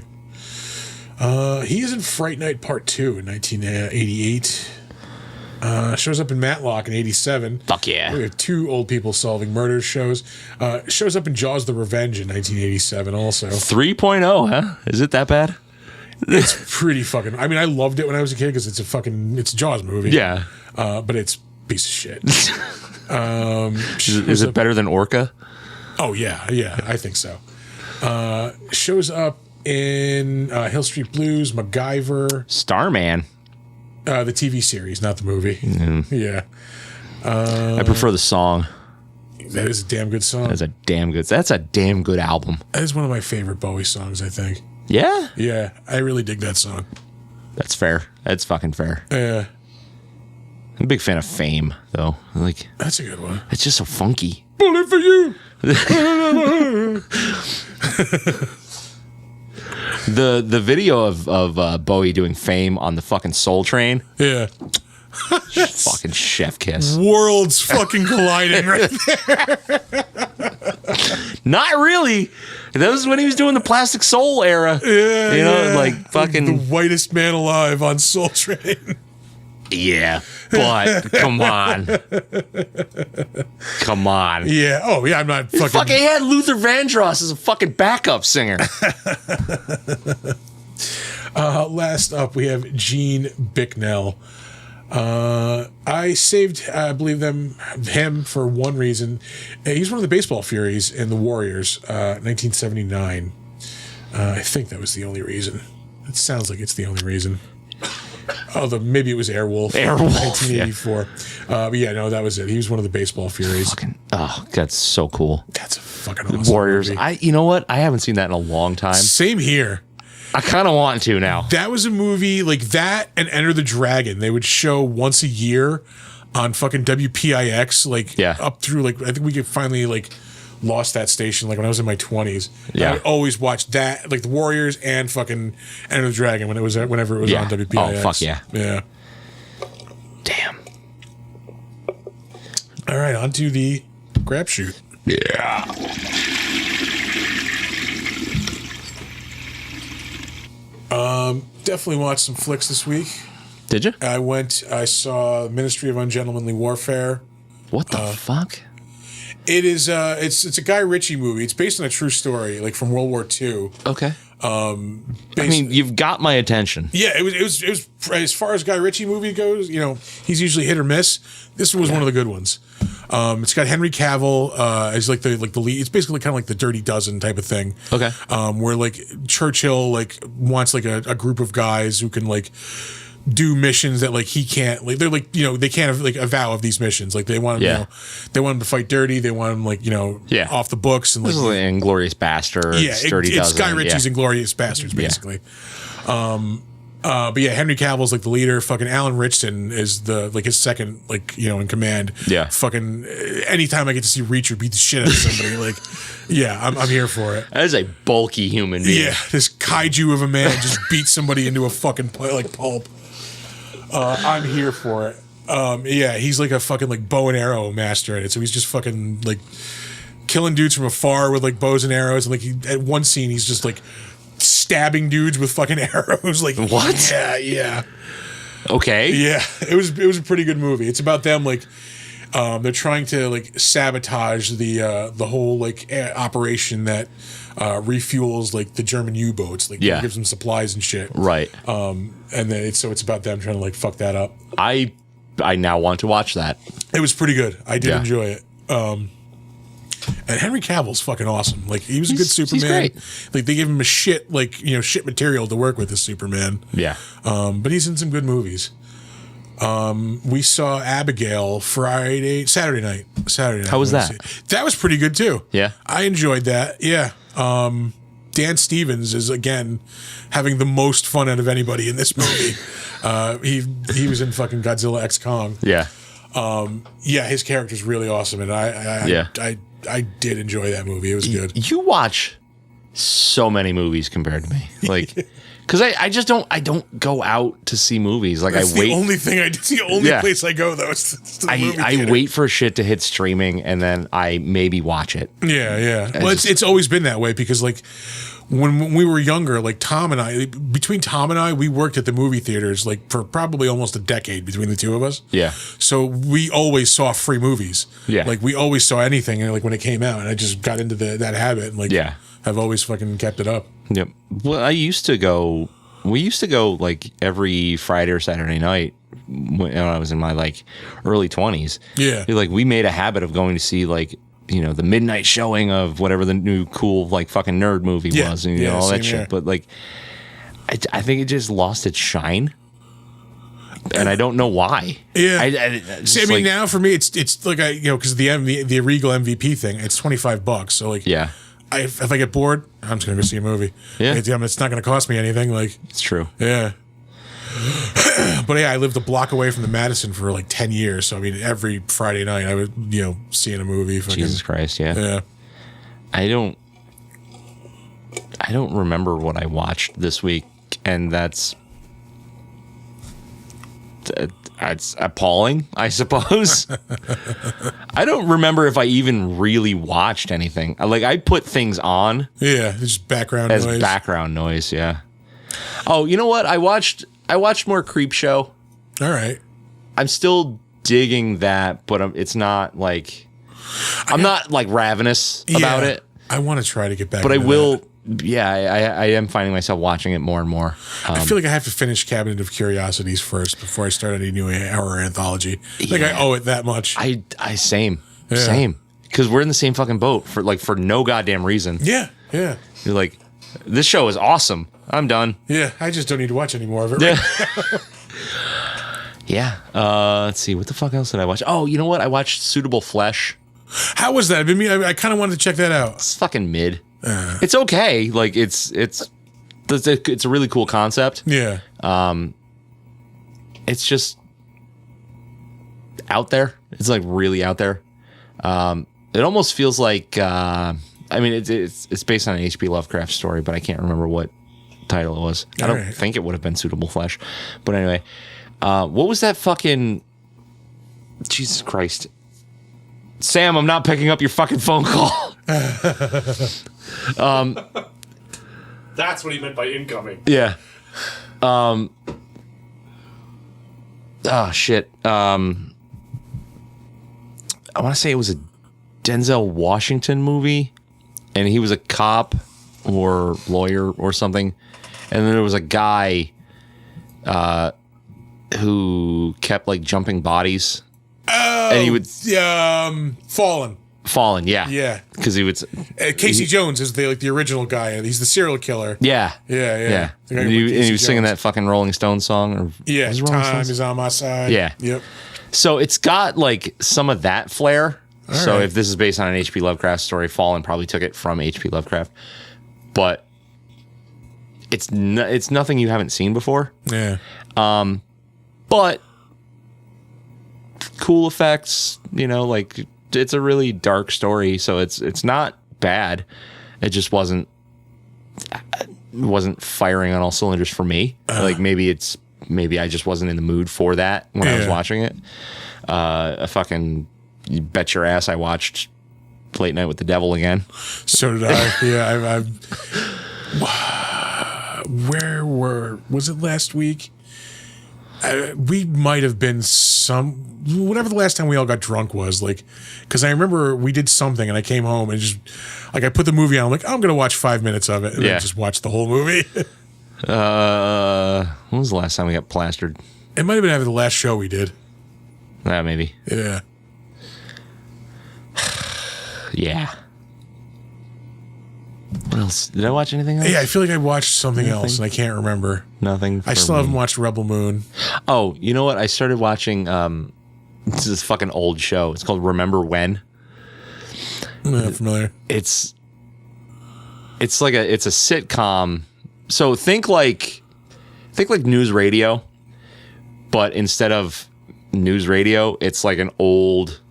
He is in Fright Night Part 2 in 1988. Shows up in Matlock in 87. Fuck yeah. We have 2 old people solving murders shows. Shows up in Jaws the Revenge in 1987 also. 3.0, huh? Is it that bad? It's pretty fucking... I mean, I loved it when I was a kid because it's a Jaws movie. Yeah. But it's a piece of shit. Is it better than Orca? Oh, yeah, I think so. Shows up in Hill Street Blues, MacGyver. Starman. The TV series, not the movie. Yeah. I prefer the song. That is a damn good song. That's a damn good album. That is one of my favorite Bowie songs, I think. Yeah? Yeah, I really dig that song. That's fair. That's fucking fair. Yeah. I'm a big fan of Fame, though. Like, That's a good one. it's just so funky. Bullet for you! The video of Bowie doing Fame on the fucking Soul Train, Yeah. fucking chef kiss. Worlds fucking colliding right there. Not really. That was when he was doing the Plastic Soul era. Yeah, You know, yeah. like fucking... The whitest man alive on Soul Train. Yeah, but come on. Come on. Yeah. Oh, yeah, I'm not fucking... Fucking had Luther Vandross as a fucking backup singer. Last up, we have Gene Bicknell. I saved, I believe, him for one reason. He's one of the baseball furies in the Warriors, 1979. I think that was the only reason. It sounds like it's the only reason. Although maybe it was Airwolf. Airwolf, 1984. But yeah, no, that was it. He was one of the baseball furies. Fucking, oh, that's so cool. That's a fucking awesome Warriors. movie. You know what? I haven't seen that in a long time. Same here. I kind of want to now. That was a movie like that and Enter the Dragon. They would show once a year on fucking WPIX, like up through like I think we could finally like lost that station like when I was in my 20s. Yeah. I always watched that, like the Warriors and fucking Enter the Dragon whenever it was on WPIX. Oh, fuck yeah. Yeah. Damn. All right, on to the grab shoot. Yeah. Definitely watched some flicks this week. Did you? I saw Ministry of Ungentlemanly Warfare. What the fuck? It is it's a Guy Ritchie movie. It's based on a true story, like from World War II. Okay. I mean, you've got my attention. Yeah, it was as far as Guy Ritchie movie goes, you know, he's usually hit or miss. This was one of the good ones. It's got Henry Cavill as like the lead. It's basically kind of like the Dirty Dozen type of thing. Okay. Where like Churchill like wants like a group of guys who can like do missions that like he can't, like they're like, you know, they can't have like a vow of these missions. Like they want him, you know, they want him to fight dirty. They want him like, you know, off the books and like, this is like Inglourious Bastard. yeah, it's Guy Ritchie's Inglourious Bastards basically. But yeah, Henry Cavill's like the leader. Fucking Alan Ritchson is the like his second like, you know, in command. Yeah. Fucking anytime I get to see Reacher beat the shit out of somebody, like, yeah, I'm here for it. That is a bulky human being. Yeah, this kaiju of a man just beats somebody into a fucking like pulp. I'm here for it. Yeah, he's like a fucking like bow and arrow master at it. So he's just fucking like killing dudes from afar with like bows and arrows. And like at one scene, he's just like stabbing dudes with fucking arrows. Like What? Yeah. Okay. Yeah, it was a pretty good movie. It's about them like they're trying to like sabotage the whole like operation that refuels like the German U-boats. Like gives them supplies and shit. Right. And then it's about them trying to like fuck that up. I now want to watch that. It was pretty good. I did Yeah. enjoy it. And Henry Cavill's fucking awesome. Like he was a good Superman. He's great. Like they gave him a shit shit material to work with as Superman. Yeah. But he's in some good movies. We saw Abigail Saturday night. How was that? That was pretty good too. Yeah. I enjoyed that. Yeah. Dan Stevens is again having the most fun out of anybody in this movie. He was in fucking Godzilla X Kong. Yeah. Yeah, his character's really awesome, and I did enjoy that movie. It was good. You watch so many movies compared to me, like, because I just don't go out to see movies. Like That's I wait. The only thing it's the only place I go though. It's to the movie I theater. wait for shit to hit streaming and then I maybe watch it. Yeah. Well, it's always been that way because like when we were younger, like between Tom and I, we worked at the movie theaters like for probably almost a decade between the two of us. Yeah. So we always saw free movies. Yeah. Like we always saw anything like when it came out, and I just got into that habit and like I've always fucking kept it up. Yep. Well, we used to go like every Friday or Saturday night when I was in my like early 20s. Yeah. Like we made a habit of going to see like, the midnight showing of whatever the new cool like fucking nerd movie was and all that shit. Here. But like I think it just lost its shine. And I don't know why. Yeah. I mean, now for me, it's like because the Regal MVP thing, it's $25. So like, if I get bored, I'm just gonna go see a movie. Yeah. It's not gonna cost me anything. Like, it's true. Yeah. But I lived a block away from the Madison for like 10 years. So I mean, every Friday night I would seeing a movie. Fucking, Jesus Christ, yeah. Yeah. I don't remember what I watched this week, and that's appalling, I suppose. I don't remember if I even really watched anything. Like I put things on. Yeah, just background as noise. background noise. Yeah. Oh, you know what? I watched more Creepshow. All right. I'm still digging that, but it's not like I'm not like ravenous about it. I want to try to get back. But I into will. that. Yeah, I am finding myself watching it more and more. I feel like I have to finish Cabinet of Curiosities first before I start any new horror anthology. Like I owe it that much. Same. Because we're in the same fucking boat for no goddamn reason. Yeah. You're like, this show is awesome. I'm done. Yeah, I just don't need to watch any more of it. Right? Yeah. Let's see. What the fuck else did I watch? Oh, you know what? I watched Suitable Flesh. How was that? I kind of wanted to check that out. It's fucking mid. It's okay. Like it's a really cool concept. Yeah. It's just out there. It's like really out there. It almost feels like it's based on an H.P. Lovecraft story, but I can't remember what title it was. I don't think it would have been Suitable Flesh. But anyway, what was that fucking Jesus Christ? Sam, I'm not picking up your fucking phone call. That's what he meant by incoming. Yeah. Oh shit. I want to say it was a Denzel Washington movie, and he was a cop or lawyer or something, and then there was a guy who kept like jumping bodies. Oh, and he would Fallen. Yeah, because he would. Casey Jones is the original guy. He's the serial killer. Yeah. And he was singing that fucking Rolling Stones song. Or yeah, Time is on my side. Yeah. Yep. So it's got like some of that flair. So if this is based on an H.P. Lovecraft story, Fallen probably took it from H.P. Lovecraft, but it's nothing you haven't seen before. Yeah. But cool effects, like it's a really dark story, so it's not bad. It just wasn't firing on all cylinders for me. Like maybe I just wasn't in the mood for that when I was watching it. You bet your ass I watched Late Night with the Devil again. So did I. Yeah, was it last week? We might have been whatever the last time we all got drunk was, like, because I remember we did something and I came home and just like I put the movie on. I'm like, I'm gonna watch 5 minutes of it and then just watch the whole movie. When was the last time we got plastered? It might have been after the last show we did. Maybe. Yeah. Yeah. What else? Did I watch anything else? Yeah, I feel like I watched something else and I can't remember. Nothing. I still haven't watched Rebel Moon. Oh, you know what? I started watching this fucking old show. It's called Remember When. I'm not familiar. It's a sitcom. So think like news radio, but instead of news radio, it's like an old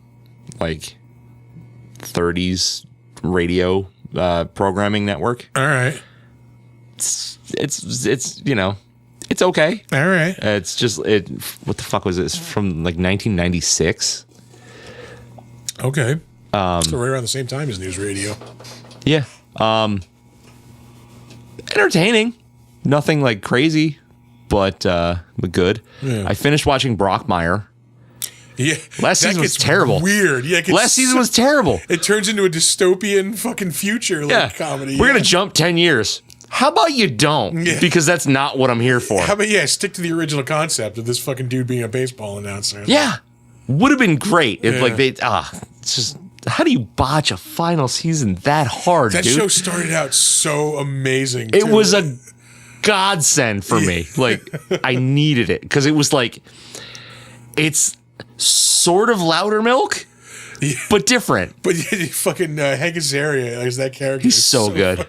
like 30s radio programming network. All right. It's you know, it's okay. All right. It's just what the fuck was this from like 1996? Okay. So right around the same time as news radio. Yeah. Entertaining. Nothing like crazy, but good. Yeah. I finished watching Brockmire. Yeah. Last season was gets terrible. Weird. Yeah. Last season was terrible. It turns into a dystopian fucking future like comedy. We're going to jump 10 years. How about you don't? Yeah. Because that's not what I'm here for. How about stick to the original concept of this fucking dude being a baseball announcer. Yeah. Would have been great if Yeah. like it's just how do you botch a final season that hard, That dude? show started out so amazing. It too. was a godsend for me. Like I needed it because it was like it's sort of Louder Milk, but different. But fucking Hank Azaria is that character. He's so good.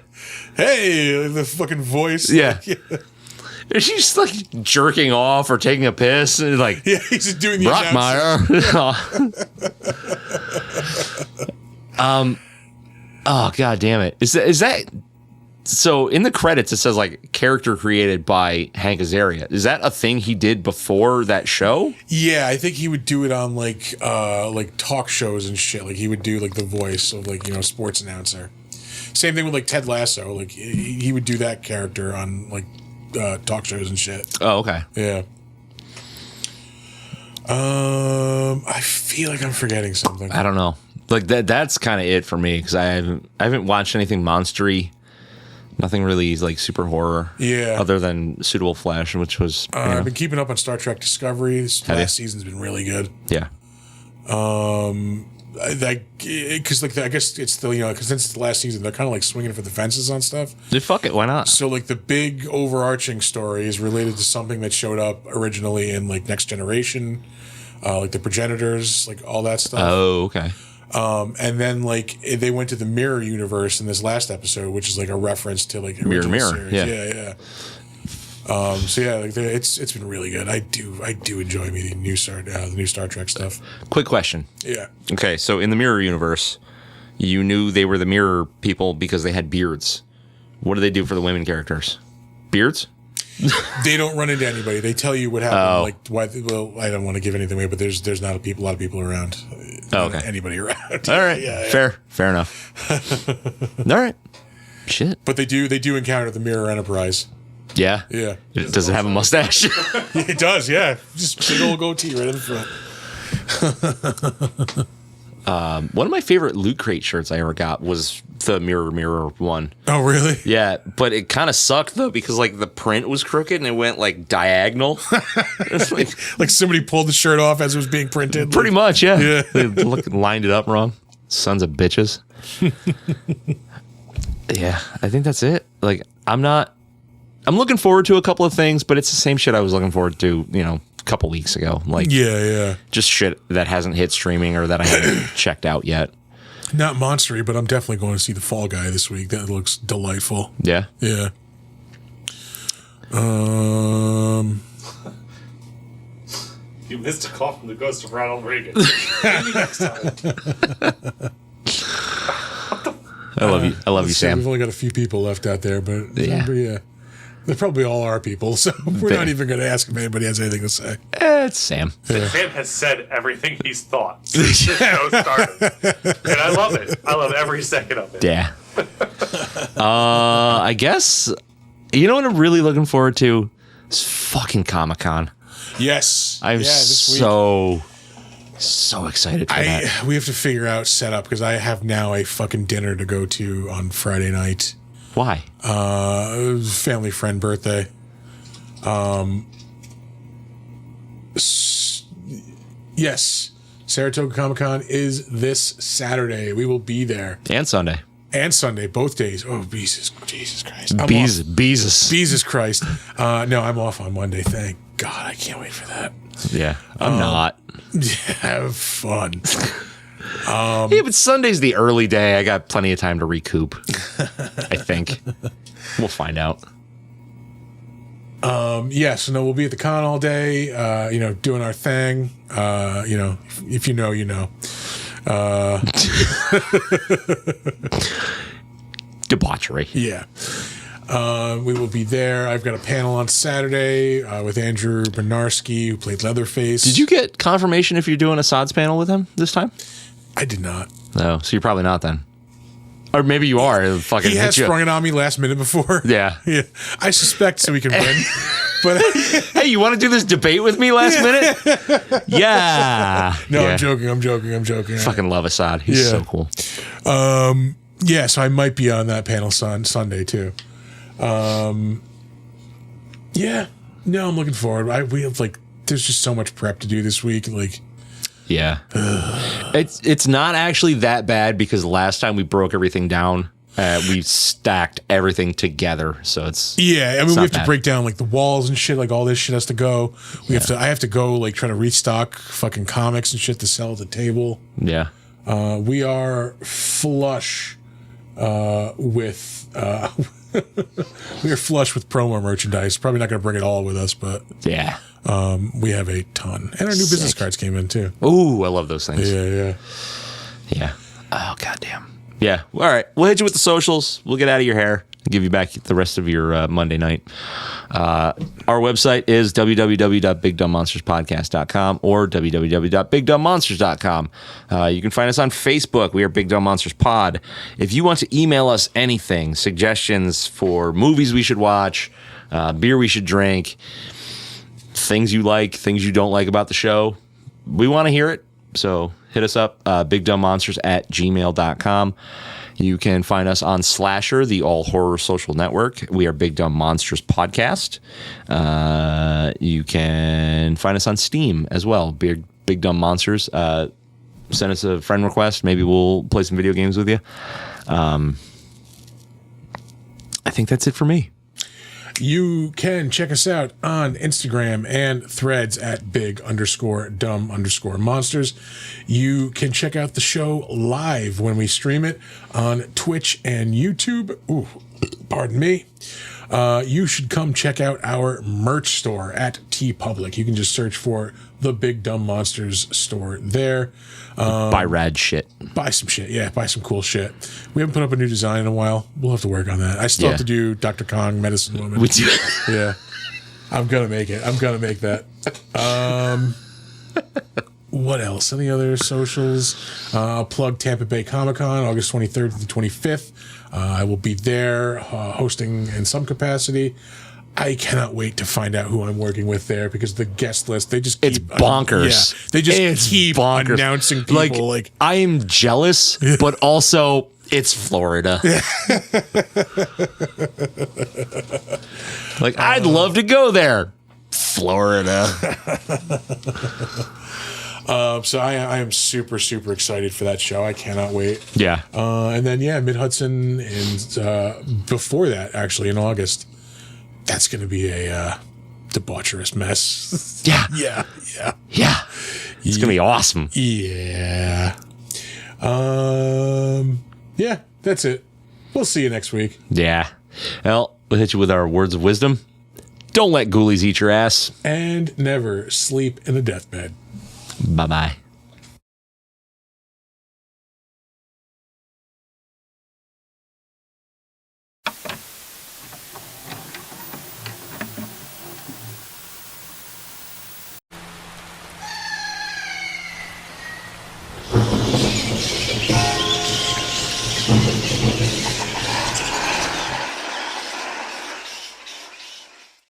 Hey, the fucking voice. Yeah. Like, She's just like jerking off or taking a piss and like yeah, he's just doing the Brockmire. Oh god damn it. Is that so in the credits it says like character created by Hank Azaria. Is that a thing he did before that show? Yeah, I think he would do it on like talk shows and shit. Like he would do like the voice of like, sports announcer. Same thing with like Ted Lasso. Like he would do that character on like talk shows and shit. Oh, okay. Yeah. I feel like I'm forgetting something. I don't know. Like that's kind of it for me because I haven't watched anything monstery. Nothing really like super horror. Yeah. Other than Suitable Flesh, which was I've been keeping up on Star Trek Discovery. This last season's been really good. Yeah. Because I guess it's the because since it's the last season, they're kind of like swinging for the fences on stuff. Fuck it, why not? So like the big overarching story is related to something that showed up originally in like Next Generation, like the progenitors, like all that stuff. Oh, okay. And then like they went to the Mirror universe in this last episode, which is like a reference to like original Mirror. series. Yeah. So yeah, like it's been really good. I do enjoy the new Star Trek stuff. Quick question. Yeah. Okay, so in the Mirror universe, you knew they were the Mirror people because they had beards. What do they do for the women characters? Beards? They don't run into anybody. They tell you what happened. Oh. Like why? Well, I don't want to give anything away, but there's not a lot of people around. Oh, okay. Anybody around? All right. Yeah. Fair enough. All right. Shit. But they do encounter the Mirror Enterprise. Yeah. Yeah. Does it have a mustache? It does. Yeah. Just big old goatee right in the front. One of my favorite Loot Crate shirts I ever got was the Mirror one. Oh, really? Yeah, but it kind of sucked though because like the print was crooked and it went like diagonal. It's Like somebody pulled the shirt off as it was being printed. pretty much, yeah. Yeah. They lined it up wrong. Sons of bitches. Yeah, I think that's it. Like I'm looking forward to a couple of things, but it's the same shit I was looking forward to, a couple weeks ago. Like Yeah. just shit that hasn't hit streaming or that I haven't checked out yet. Not monstery, but I'm definitely going to see the Fall Guy this week. That looks delightful. Yeah. Yeah. You missed a call from the ghost of Ronald Reagan. Maybe next time. I love you. I love you, Let's see, Sam. We've only got a few people left out there, but Yeah. they're probably all our people, so we're not even going to ask if anybody has anything to say. It's Sam. Sam has said everything he's thought since the show started. And I love it. I love every second of it. Yeah. I guess You know what I'm really looking forward to? It's fucking Comic-Con. Yes. I'm this week. so excited for that. We have to figure out setup because I have now a fucking dinner to go to on Friday night. Why? Family friend birthday. Yes. Saratoga Comic-Con is this Saturday. We will be there. And Sunday. And Sunday, both days. Oh, Jesus Christ. Beezus Christ. No, I'm off on Monday. Thank God. I can't wait for that. Yeah, I'm not. Have fun. Yeah, but Sunday's the early day. I got plenty of time to recoup. I think. We'll find out. So no, we'll be at the con all day, doing our thing. If you know, you know. Debauchery. Yeah. We will be there. I've got a panel on Saturday with Andrew Bernarski, who played Leatherface. Did you get confirmation if you're doing a Sods panel with him this time? I did not. No, so you're probably not then. Or maybe you are. He has sprung it on me last minute before. Yeah. I suspect so we can win. But hey, you want to do this debate with me last minute? Yeah. No, yeah. I'm joking. Fucking love Assad. He's so cool. So I might be on that panel Sunday too. I'm looking forward. We have there's just so much prep to do this week. Yeah. It's not actually that bad because last time we broke everything down, we stacked everything together. So it's we have to break down the walls and shit. All this shit has to go. I have to go try to restock fucking comics and shit to sell at the table. Yeah. We are flush with we are flush with promo merchandise. Probably not going to bring it all with us, but yeah. We have a ton. And our new business cards came in too. Ooh, I love those things. Yeah. Oh, goddamn. Yeah. All right. We'll hit you with the socials. We'll get out of your hair and give you back the rest of your Monday night. Our website is www.bigdumbmonsterspodcast.com or www.bigdumbmonsters.com. You can find us on Facebook. We are Big Dumb Monsters Pod. If you want to email us anything, suggestions for movies we should watch, beer we should drink, things you like, things you don't like about the show, we want to hear it. So hit us up, bigdumbmonsters@gmail.com. You can find us on Slasher, the all horror social network. We are Big Dumb Monsters Podcast. You can find us on Steam as well, Big Dumb Monsters. Send us a friend request. Maybe we'll play some video games with you. I think that's it for me. You can check us out on Instagram and Threads at big_dumb_monsters. You can check out the show live when we stream it on Twitch and YouTube. Ooh, pardon me. You should come check out our merch store at TeePublic. You can just search for the Big Dumb Monsters store there. Buy rad shit. Buy some shit. Yeah, buy some cool shit. We haven't put up a new design in a while. We'll have to work on that. I still have to do Dr. Kong, Medicine Woman. We do. Yeah. I'm going to make it. I'm going to make that. What else? Any other socials? I'll plug Tampa Bay Comic-Con, August 23rd to the 25th. I will be there hosting in some capacity. I cannot wait to find out who I'm working with there because the guest list, they just keep... It's bonkers. They just keep bonkers. Announcing people. I am jealous, but also it's Florida. I'd love to go there. Florida. So I am super, super excited for that show. I cannot wait. Yeah. And then, Mid-Hudson and before that, actually, in August. That's going to be a debaucherous mess. Yeah. Yeah. It's going to be awesome. Yeah. That's it. We'll see you next week. Yeah. Well, we'll hit you with our words of wisdom. Don't let ghoulies eat your ass. And never sleep in a deathbed. Bye-bye.